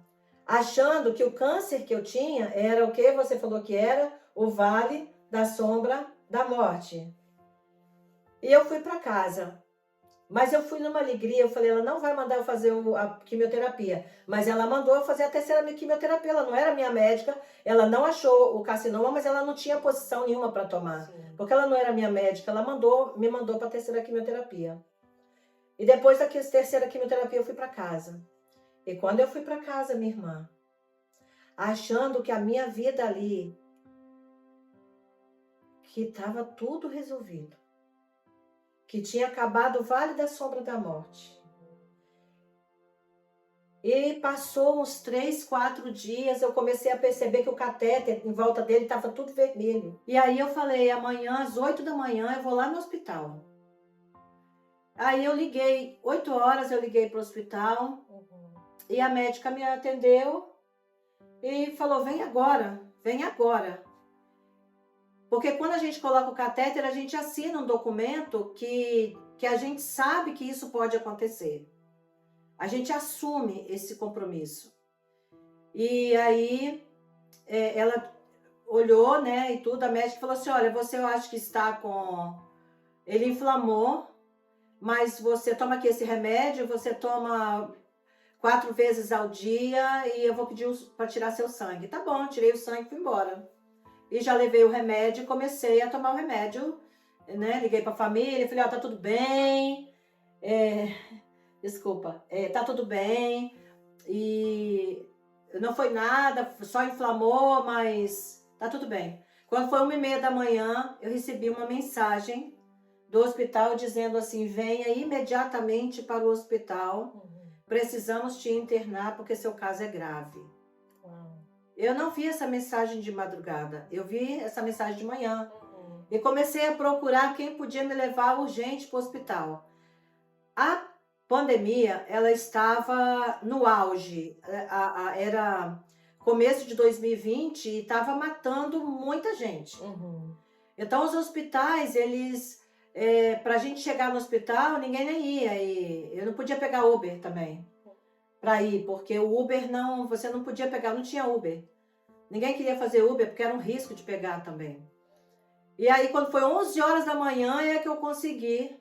achando que o câncer que eu tinha era o que você falou que era? O vale da sombra da morte. E eu fui para casa. Mas eu fui numa alegria, eu falei, ela não vai mandar eu fazer a quimioterapia. Mas ela mandou eu fazer a terceira quimioterapia, ela não era minha médica, ela não achou o carcinoma, mas ela não tinha posição nenhuma para tomar. Sim. Porque ela não era minha médica, ela me mandou para a terceira quimioterapia. E depois da terceira quimioterapia eu fui para casa. E quando eu fui para casa, minha irmã, achando que a minha vida ali, que estava tudo resolvido, que tinha acabado o Vale da Sombra da Morte. E passou uns 3, 4 dias, eu comecei a perceber que o catéter em volta dele estava tudo vermelho. E aí eu falei, amanhã às 8 da manhã eu vou lá no hospital. Aí eu liguei, 8 horas eu liguei para o hospital, e a médica me atendeu e falou, vem agora, vem agora. Porque quando a gente coloca o catéter, a gente assina um documento que a gente sabe que isso pode acontecer. A gente assume esse compromisso. E aí, ela olhou, né, e tudo, a médica falou assim, olha, você eu acho que está com... Ele inflamou, mas você toma aqui esse remédio, você toma 4 vezes ao dia e eu vou pedir para tirar seu sangue. Tá bom, tirei o sangue e fui embora. E já levei o remédio e comecei a tomar o remédio, né? Liguei para a família, falei, ó, tá tudo bem, desculpa, tá tudo bem, e não foi nada, só inflamou, mas tá tudo bem. Quando foi 1h30 da manhã, eu recebi uma mensagem do hospital dizendo assim, venha imediatamente para o hospital, precisamos te internar porque seu caso é grave. Eu não vi essa mensagem de madrugada, eu vi essa mensagem de manhã. E comecei a procurar quem podia me levar urgente para o hospital. A pandemia, ela estava no auge, era começo de 2020 e estava matando muita gente. Então os hospitais, eles, para a gente chegar no hospital, ninguém nem ia. E eu não podia pegar Uber também para ir, porque o Uber não, você não podia pegar, não tinha Uber. Ninguém queria fazer Uber porque era um risco de pegar também. E aí quando foi 11 horas da manhã é que eu consegui,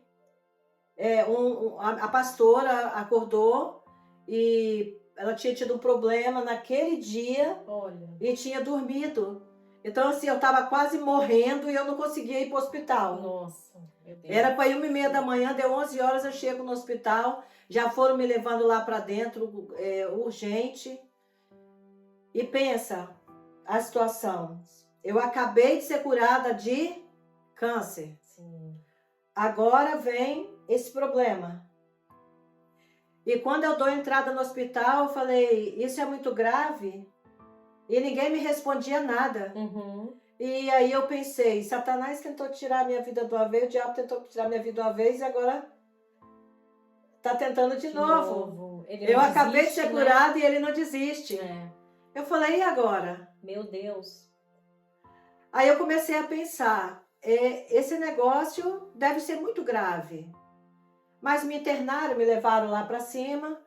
a pastora acordou e ela tinha tido um problema naquele dia. Olha. E tinha dormido. Então assim, eu estava quase morrendo e eu não conseguia ir para o hospital. Nossa, meu Deus. Era para ir 1h30 da manhã, deu 11 horas, eu chego no hospital, já foram me levando lá para dentro, urgente. E pensa a situação. Eu acabei de ser curada de câncer. Sim. Agora vem esse problema. E quando eu dou entrada no hospital, eu falei, isso é muito grave? E ninguém me respondia nada. E aí eu pensei, Satanás tentou tirar a minha vida de uma vez, o diabo tentou tirar minha vida de uma vez e agora está tentando de novo. Eu acabei de ser curada e ele não desiste. Eu falei, e agora? Meu Deus. Aí eu comecei a pensar, esse negócio deve ser muito grave. Mas me internaram, me levaram lá para cima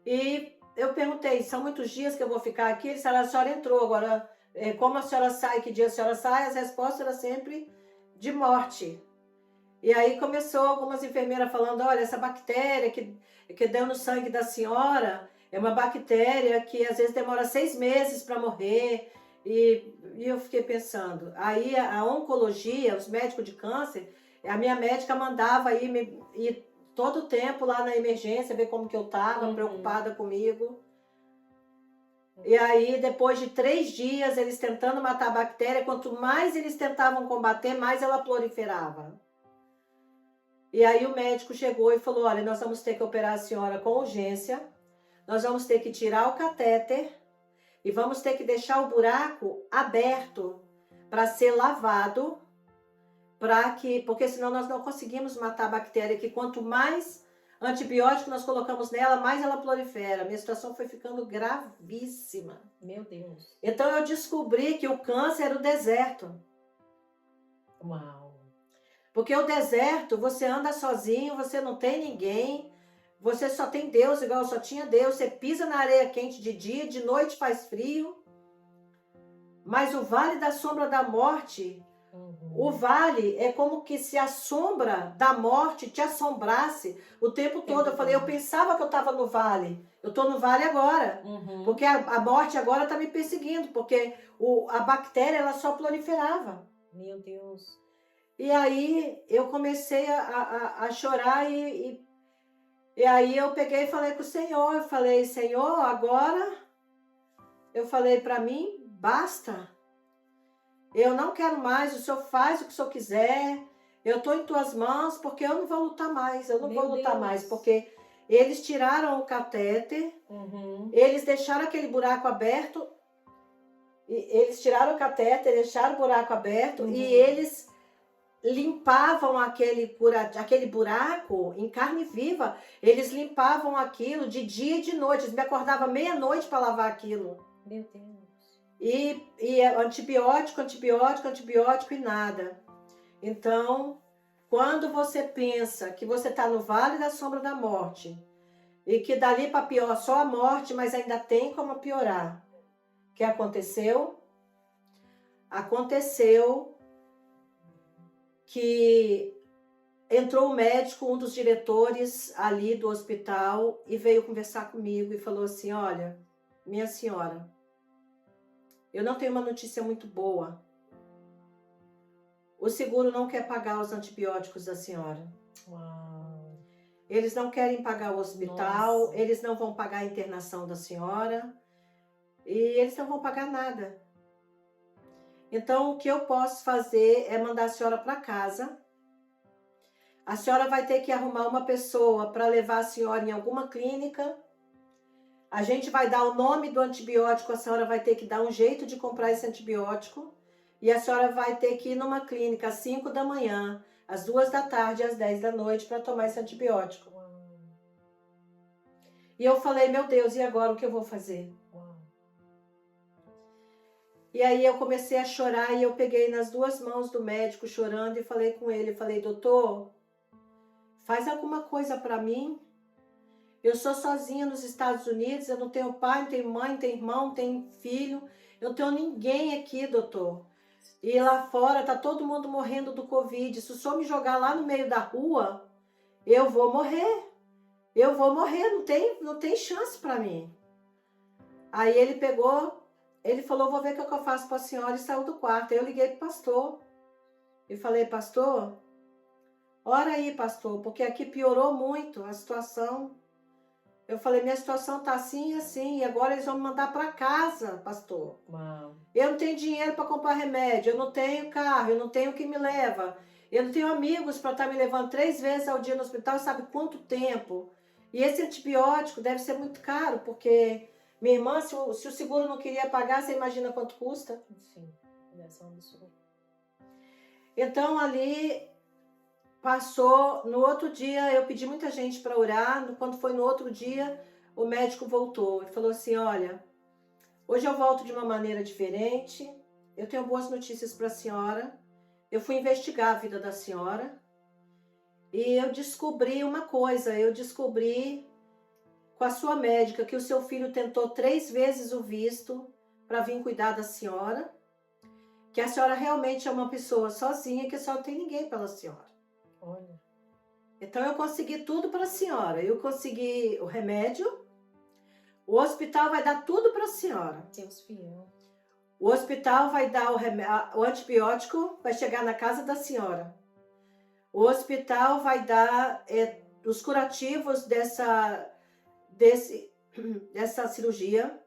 e eu perguntei, são muitos dias que eu vou ficar aqui? Ele disse, a senhora entrou, agora como a senhora sai, que dia a senhora sai? As respostas eram sempre de morte. E aí começou algumas enfermeiras falando, olha, essa bactéria que deu no sangue da senhora é uma bactéria que às vezes demora 6 meses para morrer. E eu fiquei pensando, aí a oncologia, os médicos de câncer, a minha médica mandava ir todo o tempo lá na emergência, ver como que eu estava, preocupada comigo. E aí, depois de 3 dias, eles tentando matar a bactéria, quanto mais eles tentavam combater, mais ela proliferava. E aí o médico chegou e falou, olha, nós vamos ter que operar a senhora com urgência, nós vamos ter que tirar o catéter e vamos ter que deixar o buraco aberto para ser lavado, porque senão nós não conseguimos matar a bactéria, que quanto mais antibiótico nós colocamos nela, mais ela prolifera. Minha situação foi ficando gravíssima. Meu Deus. Então eu descobri que o câncer era o deserto. Uau. Porque o deserto, você anda sozinho, você não tem ninguém, você só tem Deus, igual eu só tinha Deus. Você pisa na areia quente de dia, de noite faz frio. Mas o vale da sombra da morte, o vale é como que se a sombra da morte te assombrasse o tempo todo. Eu falei, eu pensava que eu estava no vale. Eu estou no vale agora. Porque a morte agora está me perseguindo. Porque a bactéria ela só proliferava. Meu Deus. E aí eu comecei a chorar e aí eu peguei e falei com o Senhor. Eu falei, Senhor, agora eu falei para mim, basta. Eu não quero mais, o Senhor faz o que o Senhor quiser. Eu estou em tuas mãos porque eu não vou lutar mais. Eu não vou lutar mais porque eles tiraram o catéter, eles deixaram aquele buraco aberto, eles tiraram o catéter, deixaram o buraco aberto e eles limpavam aquele buraco em carne viva. Eles limpavam aquilo de dia e de noite. Eles me acordavam meia-noite para lavar aquilo. Meu Deus. E antibiótico e nada. Então, quando você pensa que você está no vale da sombra da morte e que dali para pior só a morte, mas ainda tem como piorar. O que aconteceu? Aconteceu que entrou o médico, um dos diretores ali do hospital, e veio conversar comigo e falou assim, olha, minha senhora, eu não tenho uma notícia muito boa. O seguro não quer pagar os antibióticos da senhora. Uau. Eles não querem pagar o hospital, Nossa. eles não vão pagar a internação da senhora e eles não vão pagar nada. Então, o que eu posso fazer é mandar a senhora para casa. A senhora vai ter que arrumar uma pessoa para levar a senhora em alguma clínica. A gente vai dar o nome do antibiótico, a senhora vai ter que dar um jeito de comprar esse antibiótico e a senhora vai ter que ir numa clínica às 5 da manhã, às 2 da tarde, às 10 da noite para tomar esse antibiótico. E eu falei, meu Deus, e agora o que eu vou fazer? E aí eu comecei a chorar e eu peguei nas duas mãos do médico chorando e falei com ele, falei, doutor, faz alguma coisa para mim. Eu sou sozinha nos Estados Unidos, eu não tenho pai, não tenho mãe, não tenho irmão, não tenho filho. Eu não tenho ninguém aqui, doutor. E lá fora tá todo mundo morrendo do Covid. Se o senhor me jogar lá no meio da rua, eu vou morrer. Eu vou morrer, não tem chance para mim. Aí ele pegou, ele falou, vou ver o que eu faço para a senhora e saiu do quarto. Aí eu liguei pro pastor e falei, pastor, ora aí, pastor, porque aqui piorou muito a situação. Eu falei, minha situação tá assim e assim, e agora eles vão me mandar para casa, pastor. Uau. Eu não tenho dinheiro para comprar remédio, eu não tenho carro, eu não tenho quem me leva. Eu não tenho amigos para estar me levando 3 vezes ao dia no hospital, sabe quanto tempo? E esse antibiótico deve ser muito caro, porque, minha irmã, se o seguro não queria pagar, você imagina quanto custa? Sim, deve ser um absurdo. Então, ali... Passou, no outro dia, eu pedi muita gente para orar, quando foi no outro dia, o médico voltou e falou assim, olha, hoje eu volto de uma maneira diferente, eu tenho boas notícias para a senhora, eu fui investigar a vida da senhora e eu descobri uma coisa, eu descobri com a sua médica que o seu filho tentou 3 vezes o visto para vir cuidar da senhora, que a senhora realmente é uma pessoa sozinha, que a senhora não tem ninguém pela senhora. Olha. Então eu consegui tudo para a senhora. Eu consegui o remédio. O hospital vai dar tudo para a senhora. Deus fiel. O hospital vai dar o antibiótico, vai chegar na casa da senhora. O hospital vai dar os curativos dessa cirurgia.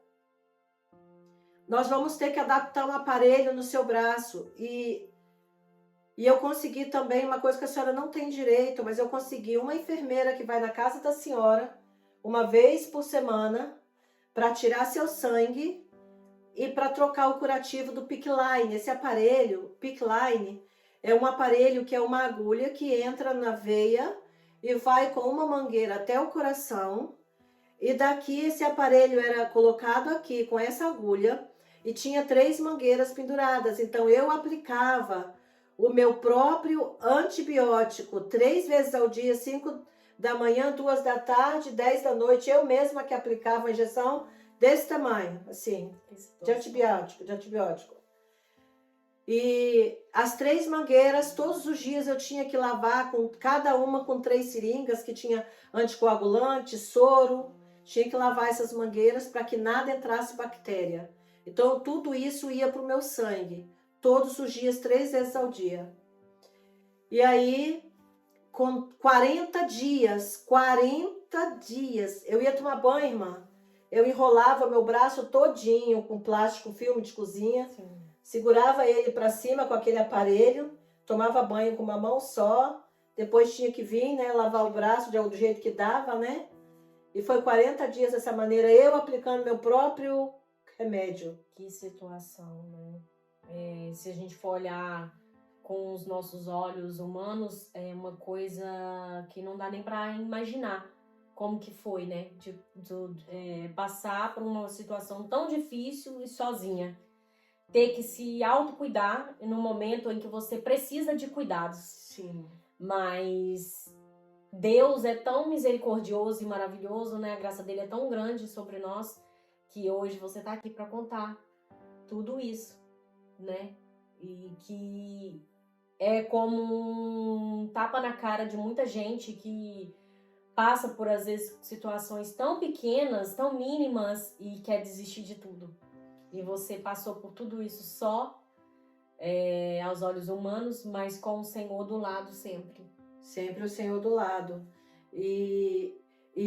Nós vamos ter que adaptar um aparelho no seu braço e eu consegui também uma coisa que a senhora não tem direito, mas eu consegui uma enfermeira que vai na casa da senhora uma vez por semana para tirar seu sangue e para trocar o curativo do PICC Line. Esse aparelho, PICC Line, é um aparelho que é uma agulha que entra na veia e vai com uma mangueira até o coração. E daqui esse aparelho era colocado aqui com essa agulha e tinha 3 mangueiras penduradas. Então eu aplicava o meu próprio antibiótico 3 vezes ao dia, 5 da manhã, 2 da tarde, 10 da noite. Eu mesma que aplicava a injeção desse tamanho, assim, de antibiótico. E as 3 mangueiras, todos os dias eu tinha que lavar, com cada uma com 3 seringas, que tinha anticoagulante, soro. Tinha que lavar essas mangueiras para que nada entrasse bactéria. Então tudo isso ia para o meu sangue, todos os dias, 3 vezes ao dia. E aí, com 40 dias, eu ia tomar banho, irmã. Eu enrolava meu braço todinho com plástico, filme de cozinha. Sim. Segurava ele para cima com aquele aparelho, tomava banho com uma mão só, depois tinha que vir, né, lavar o braço do jeito que dava, né? E foi 40 dias dessa maneira, eu aplicando meu próprio remédio. Que situação, né? Se a gente for olhar com os nossos olhos humanos, é uma coisa que não dá nem para imaginar como que foi, né? Passar por uma situação tão difícil e sozinha. Ter que se autocuidar no momento em que você precisa de cuidados. Sim. Mas Deus é tão misericordioso e maravilhoso, né? A graça dele é tão grande sobre nós, que hoje você tá aqui para contar tudo isso, né? E que é como um tapa na cara de muita gente que passa por, às vezes, situações tão pequenas, tão mínimas e quer desistir de tudo. E você passou por tudo isso só aos olhos humanos, mas com o Senhor do lado sempre. Sempre o Senhor do lado. E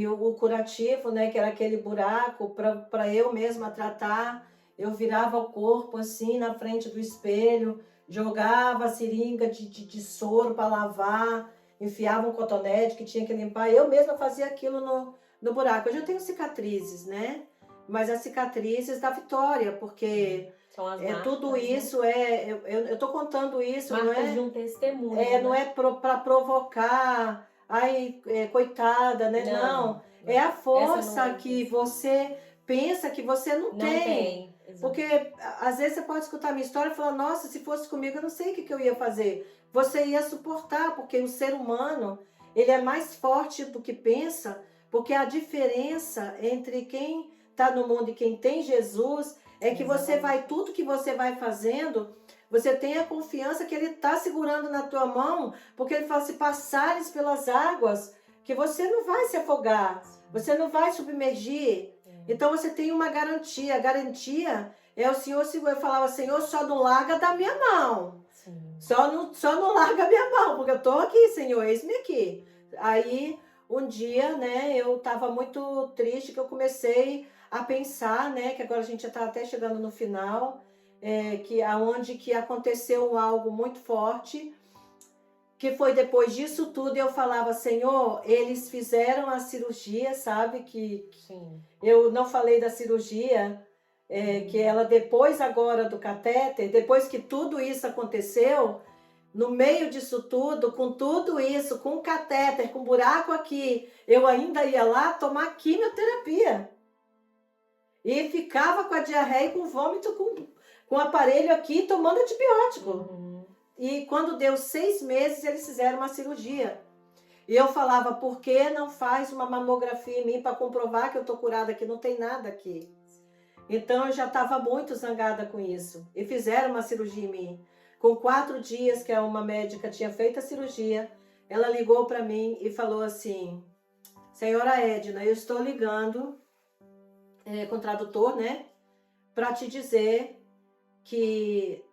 o curativo, né, que era aquele buraco, para eu mesma tratar, eu virava o corpo assim na frente do espelho, jogava a seringa de soro para lavar, enfiava um cotonete que tinha que limpar. Eu mesma fazia aquilo no buraco. Eu já tenho cicatrizes, né? Mas as cicatrizes da vitória, porque são as marcas, tudo isso, né? Eu tô contando isso, marcas não é de um testemunho, né? Não é para provocar, coitada, né? Não. É a força que você pensa que você não tem. Porque às vezes você pode escutar a minha história e falar, nossa, se fosse comigo eu não sei o que eu ia fazer. Você ia suportar, porque o ser humano, ele é mais forte do que pensa, porque a diferença entre quem está no mundo e quem tem Jesus é que você vai, tudo que você vai fazendo, você tem a confiança que ele está segurando na tua mão, porque ele fala, se passares pelas águas, que você não vai se afogar, você não vai submergir. Então você tem uma garantia. A garantia é o Senhor, eu falava, Senhor, só não larga da minha mão. Só não larga a minha mão, porque eu estou aqui, Senhor, eis-me aqui. Aí, um dia, né, eu estava muito triste, que eu comecei a pensar, né, que agora a gente já está até chegando no final, aonde que aconteceu algo muito forte, que foi depois disso tudo, eu falava, Senhor, eles fizeram a cirurgia, sabe, Sim. Eu não falei da cirurgia, que ela depois agora do catéter, depois que tudo isso aconteceu, no meio disso tudo, com tudo isso, com o catéter, com buraco aqui, eu ainda ia lá tomar quimioterapia. E ficava com a diarreia e com vômito, com o aparelho aqui, tomando antibiótico. Uhum. E quando deu 6 meses, eles fizeram uma cirurgia. E eu falava, por que não faz uma mamografia em mim para comprovar que eu estou curada, que não tem nada aqui? Então eu já estava muito zangada com isso. E fizeram uma cirurgia em mim. Com 4 dias que uma médica tinha feito a cirurgia, ela ligou para mim e falou assim, Senhora Edna, eu estou ligando com o tradutor, né? Para te dizer que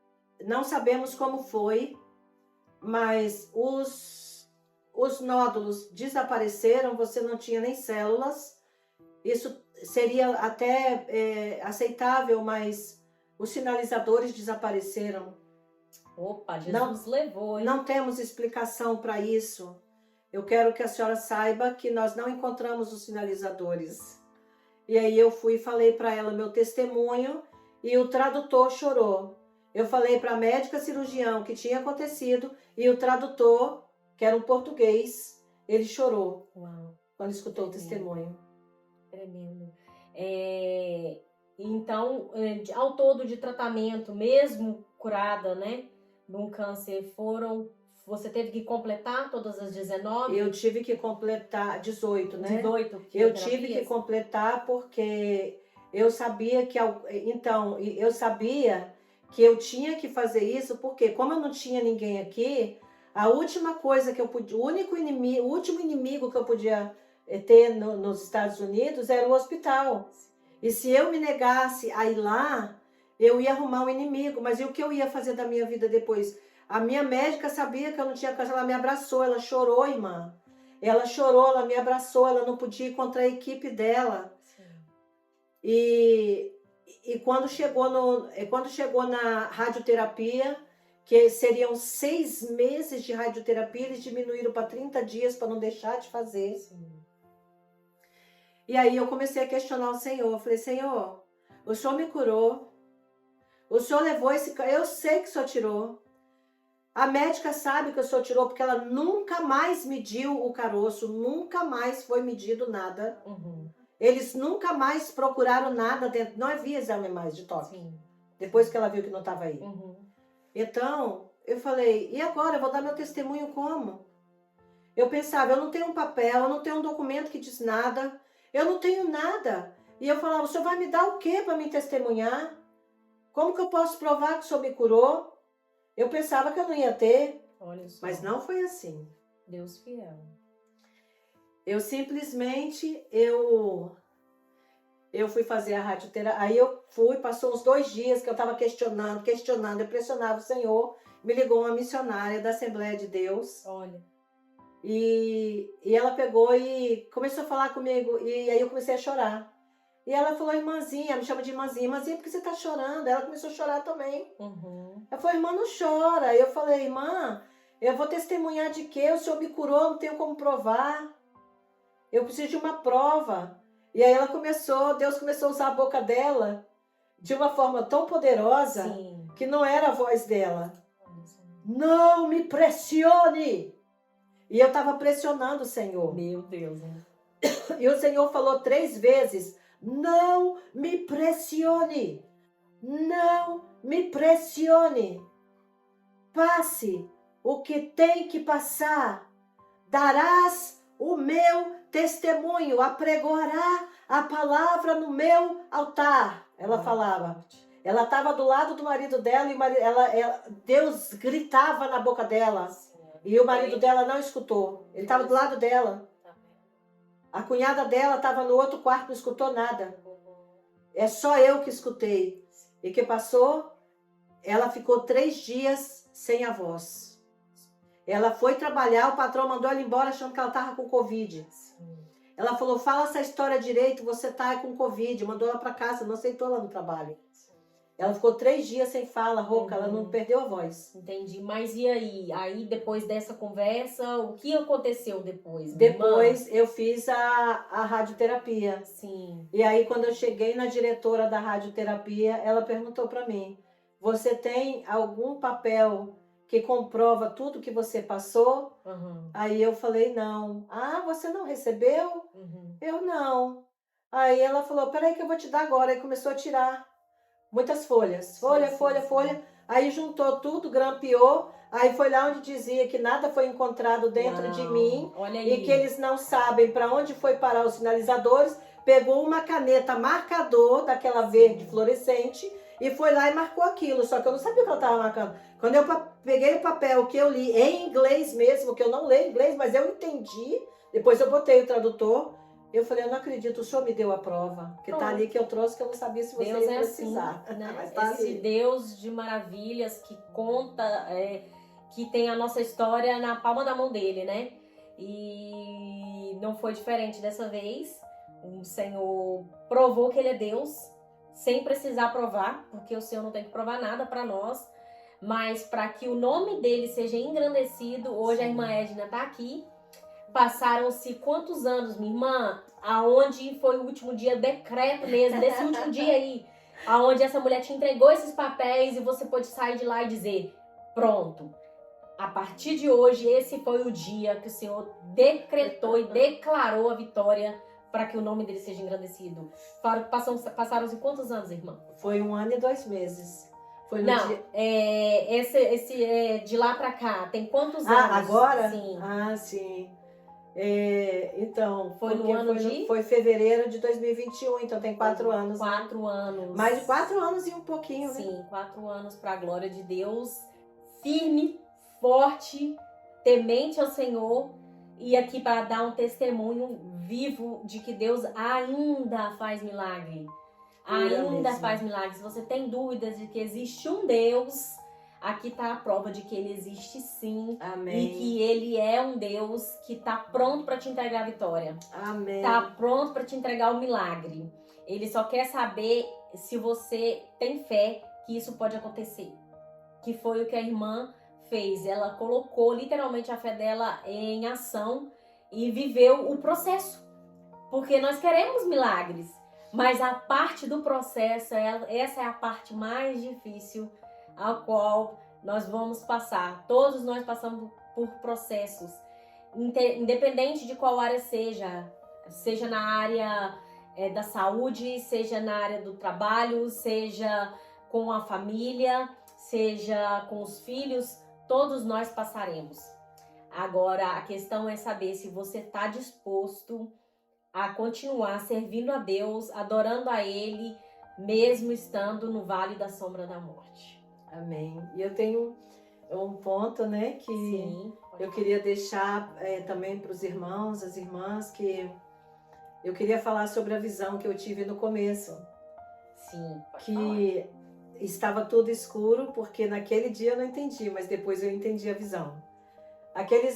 não sabemos como foi, mas os nódulos desapareceram, você não tinha nem células. Isso seria até aceitável, mas os sinalizadores desapareceram. Opa, Jesus levou, hein? Não temos explicação para isso. Eu quero que a senhora saiba que nós não encontramos os sinalizadores. E aí eu fui e falei para ela meu testemunho e o tradutor chorou. Eu falei para a médica cirurgião o que tinha acontecido e o tradutor, que era um português, ele chorou Uau, quando escutou o Tremendo. testemunho. tremendo. Então, ao todo de tratamento, mesmo curada, né, de um câncer, você teve que completar todas as 19? Eu tive que completar 18, né? 18 Eu tive que quimioterapias? completar porque eu sabia que eu sabia que eu tinha que fazer isso, porque como eu não tinha ninguém aqui, a última coisa que eu podia, o último inimigo que eu podia ter nos Estados Unidos era o hospital. E se eu me negasse a ir lá, eu ia arrumar um inimigo. Mas e o que eu ia fazer da minha vida depois? A minha médica sabia que eu não tinha câncer, ela me abraçou, ela chorou, irmã. Ela chorou, ela me abraçou, ela não podia ir contra a equipe dela. Sim. E quando chegou na radioterapia, que seriam 6 meses de radioterapia, eles diminuíram para 30 dias para não deixar de fazer. Sim. E aí eu comecei a questionar o Senhor. Eu falei, Senhor, o Senhor me curou. O Senhor levou esse... Eu sei que o Senhor tirou. A médica sabe que o Senhor tirou, porque ela nunca mais mediu o caroço, nunca mais foi medido nada. Uhum. Eles nunca mais procuraram nada dentro. Não havia exame mais de toque. Sim. Depois que ela viu que não estava aí. Uhum. Então, eu falei, e agora? Eu vou dar meu testemunho como? Eu pensava, eu não tenho um papel, eu não tenho um documento que diz nada, eu não tenho nada. E eu falava, o senhor vai me dar o quê para me testemunhar? Como que eu posso provar que o senhor me curou? Eu pensava que eu não ia ter, Olha só. mas não foi assim. Deus fiel. Eu simplesmente, eu fui fazer a radioterapia, aí eu fui, passou uns 2 dias que eu estava questionando, eu pressionava o Senhor, me ligou uma missionária da Assembleia de Deus. Olha. E ela pegou e começou a falar comigo, e aí eu comecei a chorar. E ela falou, irmãzinha, me chama de irmãzinha, por que você tá chorando? Ela começou a chorar também. Uhum. Ela falou, irmã, não chora. Eu falei, irmã, eu vou testemunhar de quê? O Senhor me curou, não tenho como provar. Eu preciso de uma prova. E aí Deus começou a usar a boca dela de uma forma tão poderosa. Sim. Que não era a voz dela. Olha só. Não me pressione! E eu estava pressionando o Senhor. Meu Deus, né? E o Senhor falou 3 vezes, não me pressione, não me pressione. Passe o que tem que passar, darás o meu testemunho, apregoará a palavra no meu altar. Ela falava. Ela estava do lado do marido dela e Deus gritava na boca dela. E o marido dela não escutou. Ele estava do lado dela. A cunhada dela estava no outro quarto, não escutou nada. É só eu que escutei. E que passou? Ela ficou 3 dias sem a voz. Ela foi trabalhar, o patrão mandou ela embora achando que ela estava com Covid. Ela falou, fala essa história direito, você está com Covid. Mandou ela para casa, não aceitou ela no trabalho. Ela ficou 3 dias sem fala, rouca, ela não perdeu a voz. Entendi. Mas e aí? Aí depois dessa conversa, o que aconteceu depois? Depois eu fiz a radioterapia. Sim. E aí quando eu cheguei na diretora da radioterapia, ela perguntou para mim, você tem algum papel que comprova tudo que você passou? Uhum. Aí eu falei, não. Ah, você não recebeu? Uhum. Eu não. Aí ela falou, peraí que eu vou te dar agora. Aí começou a tirar muitas folhas. Folha. Aí juntou tudo, grampeou. Aí foi lá onde dizia que nada foi encontrado dentro de mim. Olha aí. E que eles não sabem para onde foi parar os sinalizadores. Pegou uma caneta marcador, daquela verde fluorescente, e foi lá e marcou aquilo. Só que eu não sabia o que ela estava marcando. Quando eu peguei o papel que eu li em inglês mesmo, que eu não leio inglês, mas eu entendi. Depois eu botei o tradutor. Eu falei, eu não acredito, o senhor me deu a prova. Que tá ali que eu trouxe, que eu não sabia se você Deus ia é precisar. assim, né? Mas tá Esse ali. Deus de maravilhas que conta, que tem a nossa história na palma da mão dele, né? E não foi diferente dessa vez. O Senhor provou que ele é Deus, sem precisar provar, porque o Senhor não tem que provar nada para nós. Mas para que o nome dele seja engrandecido, hoje a irmã Edna tá aqui. Passaram-se quantos anos, minha irmã? Aonde foi o último dia, decreto mesmo, desse último dia aí, aonde essa mulher te entregou esses papéis e você pôde sair de lá e dizer, pronto, A partir de hoje, esse foi o dia que o Senhor decretou e declarou a vitória para que o nome dele seja engrandecido. Passaram-se quantos anos, irmã? Foi 1 ano e 2 meses. Foi no Não, dia... de lá para cá, tem quantos anos? Agora? Sim. Sim. Então, Foi no ano foi fevereiro de 2021, então tem 4 anos. 4 anos. Mais de 4 anos e um pouquinho, Sim, né? 4 anos para a glória de Deus. Firme, forte, temente ao Senhor. E aqui para dar um testemunho vivo de que Deus ainda faz milagre. Ainda faz milagres. Se você tem dúvidas de que existe um Deus, aqui está a prova de que ele existe sim. Amém. E que ele é um Deus que está pronto para te entregar a vitória. Amém. Está pronto para te entregar o milagre. Ele só quer saber se você tem fé que isso pode acontecer. Que foi o que a irmã fez. Ela colocou literalmente a fé dela em ação e viveu o processo. Porque nós queremos milagres. Mas a parte do processo, essa é a parte mais difícil a qual nós vamos passar. Todos nós passamos por processos, independente de qual área seja na área da saúde, seja na área do trabalho, seja com a família, seja com os filhos, todos nós passaremos. Agora, a questão é saber se você está disposto a continuar servindo a Deus, adorando a Ele, mesmo estando no vale da sombra da morte. Amém. E eu tenho um ponto, né, que Sim, eu queria deixar também para os irmãos, as irmãs, que eu queria falar sobre a visão que eu tive no começo. Sim, que estava tudo escuro, porque naquele dia eu não entendi, mas depois eu entendi a visão. Aquele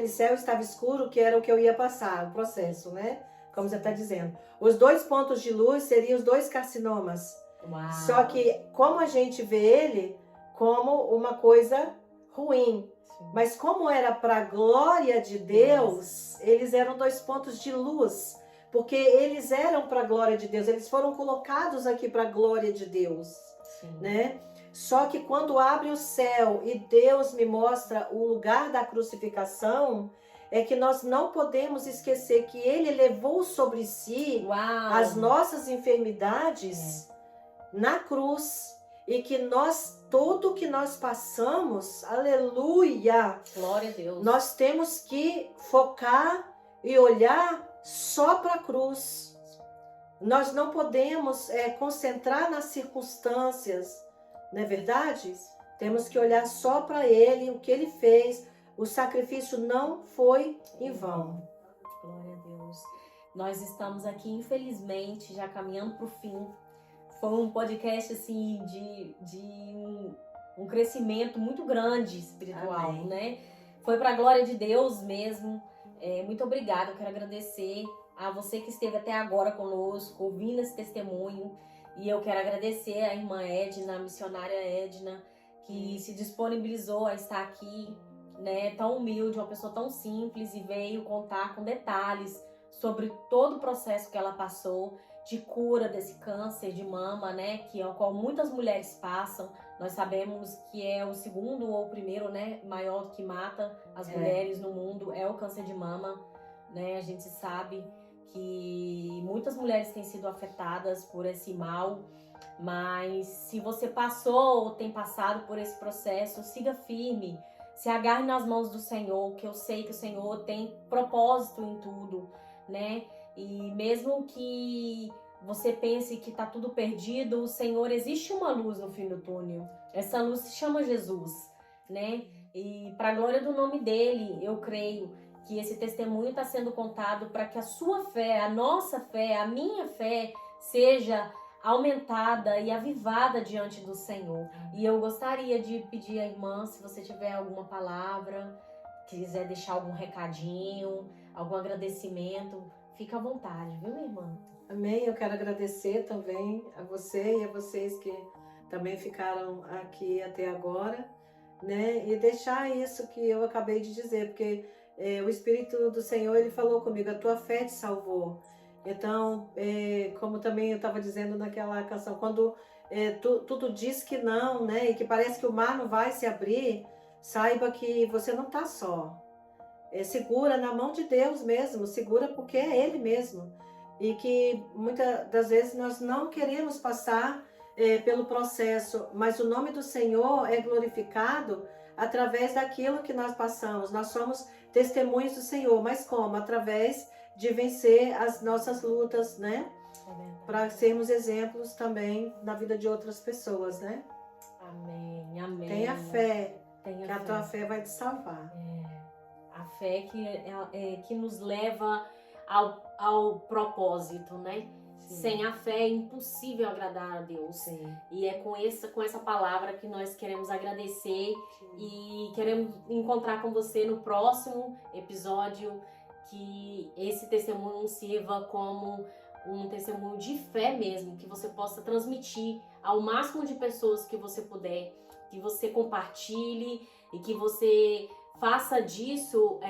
céu estava escuro, que era o que eu ia passar, o processo, né? Como você está dizendo. Os 2 pontos de luz seriam os 2 carcinomas. Uau. Só que, como a gente vê ele como uma coisa ruim, Sim. mas como era para a glória de Deus, eles eram 2 pontos de luz. Porque eles eram para a glória de Deus, eles foram colocados aqui para a glória de Deus, Sim. né? Só que quando abre o céu e Deus me mostra o lugar da crucificação, é que nós não podemos esquecer que Ele levou sobre si Uau. as nossas enfermidades na cruz. E que tudo que nós passamos, aleluia, glória a Deus, nós temos que focar e olhar só para a cruz. Nós não podemos concentrar nas circunstâncias, não é verdade? Temos que olhar só para Ele, o que Ele fez. O sacrifício não foi em vão. Glória a Deus. Nós estamos aqui, infelizmente, já caminhando para o fim. Foi um podcast assim de um crescimento muito grande espiritual, Amém. Né? Foi para a glória de Deus mesmo. Muito obrigada, eu quero agradecer a você que esteve até agora conosco, ouvindo esse testemunho. E eu quero agradecer a irmã Edna, a missionária Edna, que se disponibilizou a estar aqui, né, tão humilde, uma pessoa tão simples, e veio contar com detalhes sobre todo o processo que ela passou de cura desse câncer de mama, né, que é o qual muitas mulheres passam. Nós sabemos que é o segundo ou o primeiro, né, maior que mata as mulheres no mundo, é o câncer de mama, né? A gente sabe que muitas mulheres têm sido afetadas por esse mal, mas se você passou ou tem passado por esse processo, siga firme, se agarre nas mãos do Senhor, que eu sei que o Senhor tem propósito em tudo, né? E mesmo que você pense que está tudo perdido, o Senhor, existe uma luz no fim do túnel. Essa luz se chama Jesus, né? E para a glória do nome dele, eu creio que esse testemunho está sendo contado para que a sua fé, a nossa fé, a minha fé seja aumentada e avivada diante do Senhor. E eu gostaria de pedir à irmã, se você tiver alguma palavra, quiser deixar algum recadinho, algum agradecimento, fica à vontade, viu, minha irmã? Amém. Eu quero agradecer também a você e a vocês que também ficaram aqui até agora, né? E deixar isso que eu acabei de dizer, porque o Espírito do Senhor, ele falou comigo, a tua fé te salvou. Então, como também eu estava dizendo naquela canção, quando tudo diz que não, né? E que parece que o mar não vai se abrir, saiba que você não está só. Segura na mão de Deus mesmo, segura porque é Ele mesmo. E que muitas das vezes nós não queremos passar pelo processo, mas o nome do Senhor é glorificado através daquilo que nós passamos. Nós somos testemunhos do Senhor, mas como? Através de vencer as nossas lutas, né? Para sermos exemplos também na vida de outras pessoas, né? Amém, amém. Tenha fé, Tenha que a fé. tua fé vai te salvar. A fé que nos leva ao propósito, né? Sim. Sem a fé é impossível agradar a Deus. Sim. E é com essa palavra que nós queremos agradecer. Sim. E queremos encontrar com você no próximo episódio, que esse testemunho sirva como um testemunho de fé mesmo, que você possa transmitir ao máximo de pessoas que você puder, que você compartilhe e que você faça disso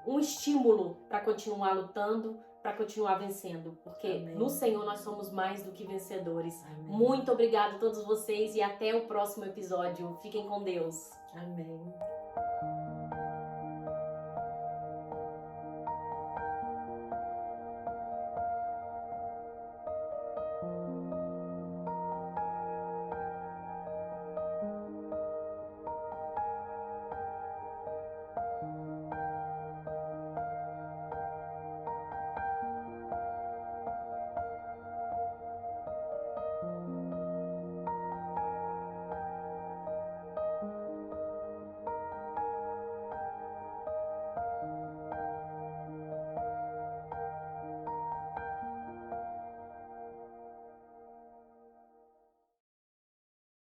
um estímulo para continuar lutando, para continuar vencendo, porque Amém. no Senhor nós somos mais do que vencedores. Amém. Muito obrigada a todos vocês e até o próximo episódio. Fiquem com Deus. Amém.